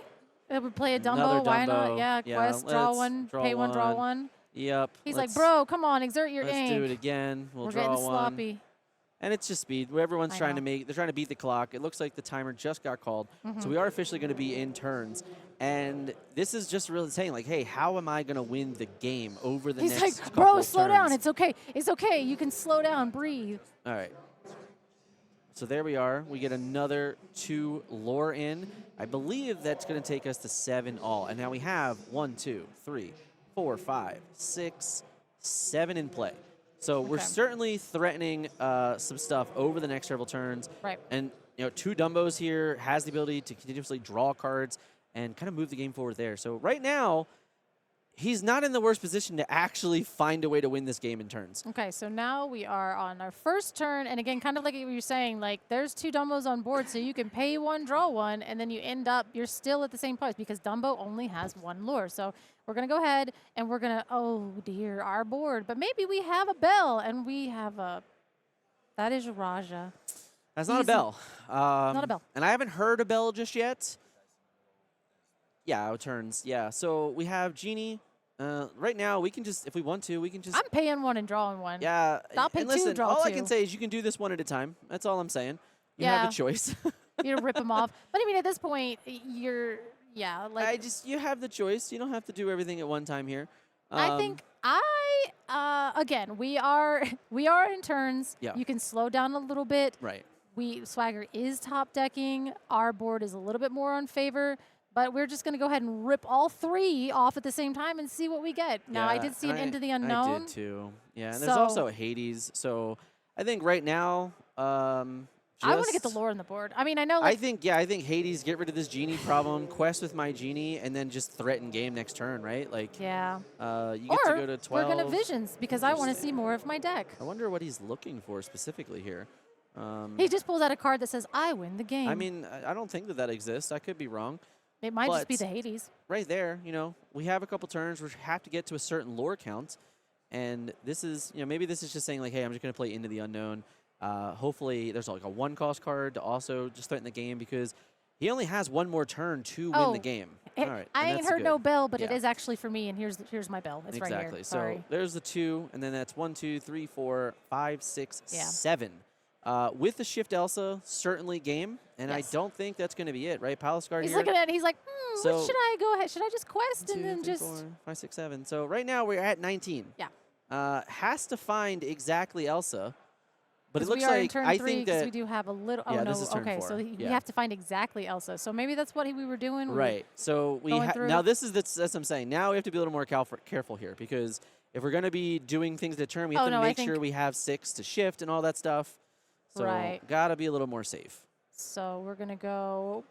it would play a Dumbo. another Why Dumbo. not? Yeah, quest, draw 1, pay 1, draw 1. Yep. He's like, bro, come on, exert your let's aim. do it again. We're getting draw 1. sloppy. And it's just speed. Everyone's trying to they're trying to beat the clock. It looks like the timer just got called. So we are officially going to be in turns. And this is just really saying, like, hey, how am I going to win the game over the next He's like, couple bro, of slow turns? down. It's okay. It's okay. You can slow down, breathe. All right. So there we are. We get another 2 lore in. I believe that's going to take us to 7 all. And now we have 1, 2, 3, 4, 5, 6, 7 in play. So we're certainly threatening some stuff over the next several turns. Right. And 2 Dumbos here has the ability to continuously draw cards and kind of move the game forward there. So right now, he's not in the worst position to actually find a way to win this game in turns. Okay, so now we are on our first turn, and again, kind of like what you were saying, like there's 2 Dumbos on board, so you can pay 1, draw 1, and then you end up, you're still at the same place because Dumbo only has 1 lure. So we're going to go ahead, and we're going to, oh dear, our board. But maybe we have a Bell, and we have that is Raja. That's not a Bell. Not a Bell. And I haven't heard a Bell just yet. Yeah, turns. Yeah, so we have Genie. Right now, we can just, if we want to, we can just. I'm paying 1 and drawing 1. Yeah. I'll pay and 2, listen, draw 2. all I can say is you can do this one at a time. That's all I'm saying. You have a choice. You rip them off. But I mean, at this point, you're, like. You have the choice. You don't have to do everything at one time here. I think again, we are in turns. Yeah. You can slow down a little bit. Right. Swagger is top decking. Our board is a little bit more on favor. But we're just going to go ahead and rip all 3 off at the same time and see what we get. Now, I did see an Into the Unknown. I did too. Yeah, and there's also Hades. So I think right now, I want to get the lore on the board. I mean, I know. Like, I think Hades, get rid of this Genie problem, quest with my Genie, and then just threaten game next turn, right? Like, yeah. You get to go to 12. We're going to Visions because I want to see more of my deck. I wonder what he's looking for specifically here. He just pulls out a card that says, I win the game. I mean, I don't think that exists. I could be wrong. It might just be the Hades. Right there, we have a couple turns. We have to get to a certain lore count. And this is, maybe this is just saying, like, hey, I'm just going to play Into the Unknown. Hopefully there's like a 1-cost card to also just threaten the game because he only has 1 more turn to win the game. All right, I ain't heard no bell, but yeah. it is actually for me, and here's my bell. It's right here. Exactly. Sorry. So there's the 2, and then that's 1, 2, 3, 4, 5, 6, Yeah. 7. With the Shift Elsa, certainly game, and I don't think that's going to be it, right? Palace Guard He's here. looking at it, he's like, So what should I go ahead? Should I just quest 2, and then 3, just... 4, 5, 6, 7. So right now we're at 19. Yeah. Has to find exactly Elsa, but it looks we are in like turn I 3 think because that we do have a little... Yeah, oh, no. this is turn okay, 4. so we Yeah. have to find exactly Elsa. So maybe that's what we were doing. Right. So we now this is that's what I'm saying. Now we have to be a little more careful here because if we're going to be doing things to turn, we have to make sure we have 6 to shift and all that stuff. So gotta be a little more safe. So we're gonna go.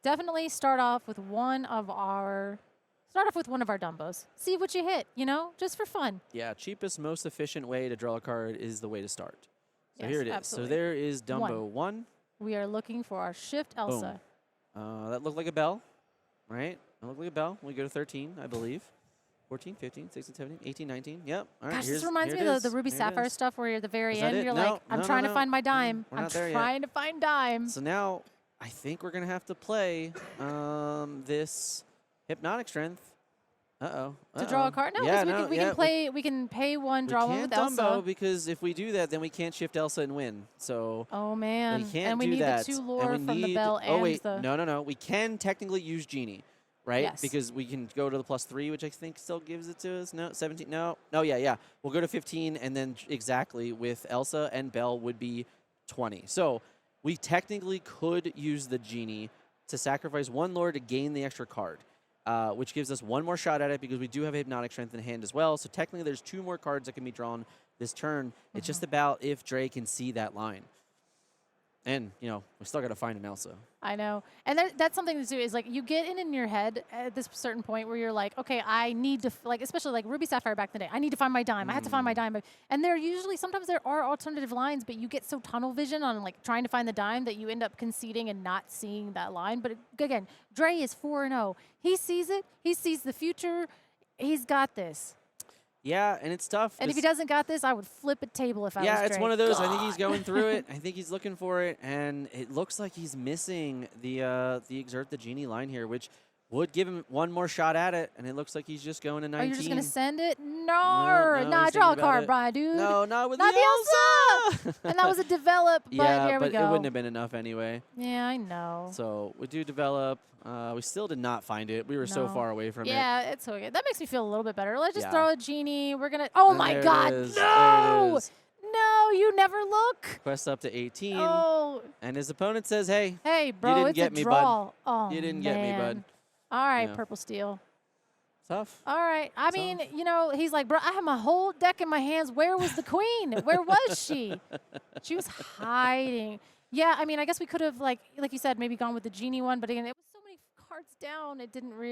Definitely start off with one of our Dumbos. See what you hit, just for fun. Yeah, cheapest, most efficient way to draw a card is the way to start. So yes, here it is. absolutely. So there is Dumbo 1. We are looking for our Shift Elsa. That looked like a bell, right? That looked like a bell. We go to 13, I believe. 14, 15, 16, 17, 18, 19. Yep. All right. Gosh, this reminds me of the Ruby Sapphire stuff where you're at the very end. You're No, like, I'm no, trying no, to find my dime. We're I'm not there trying to find dime. So now I think we're going to have to play this Hypnotic Strength. Uh-oh. To draw a card? No, because we can pay 1, draw 1 with Elsa. Dumbo because if we do that, then we can't shift Elsa and win. So oh, man. we can't and we do need that. the 2 lore from the bell and oh, wait. the... No. We can technically use Genie. right? Yes. Because we can go to the +3, which I think still gives it to us. No, 17. No, yeah. We'll go to 15, and then exactly with Elsa and Belle would be 20. So we technically could use the Genie to sacrifice 1 Lord to gain the extra card, which gives us 1 more shot at it because we do have Hypnotic Strength in hand as well. So technically there's 2 more cards that can be drawn this turn. It's just about if Dre can see that line. And, you know, we still got to find an Elsa. I know. And that's something to do is, like, you get in your head at this certain point where you're like, okay, I need to, like, especially like Ruby Sapphire back in the day, I need to find my dime. I have to find my dime. And sometimes there are alternative lines, but you get so tunnel vision on, like, trying to find the dime that you end up conceding and not seeing that line. But again, Dre is 4-0. He sees it. He sees the future. He's got this. Yeah, and it's tough. And if he doesn't got this, I would flip a table if I was Yeah, Dre. it's one of those. I think he's going through it. I think he's looking for it, and it looks like he's missing the Exert the Genie line here, which would give him 1 more shot at it, and it looks like he's just going to 19. Are you just going to send it? No, Nah, draw a card, Brian, dude. No, not with not the Elsa! And that was a develop, but yeah, here we but go. it wouldn't have been enough anyway. Yeah, I know. So we do develop. We still did not find it. We were so far away from it. Yeah, it's okay. That makes me feel a little bit better. Let's just Yeah. throw a Genie. We're going to... Oh, And my there it God. is. No! There it is. No, you never look. Quest up to 18. Oh. And his opponent says, hey, Hey, bro, didn't it's get a me, bud. draw. Oh, you didn't get me, bud. All right, Yeah. Purple Steel. Tough. All right. I mean, you know, he's like, bro, I have my whole deck in my hands. Where was the queen? Where was she? She was hiding. Yeah, I mean, I guess we could have, like you said, maybe gone with the Genie one. But again, it was so many cards down. It didn't really.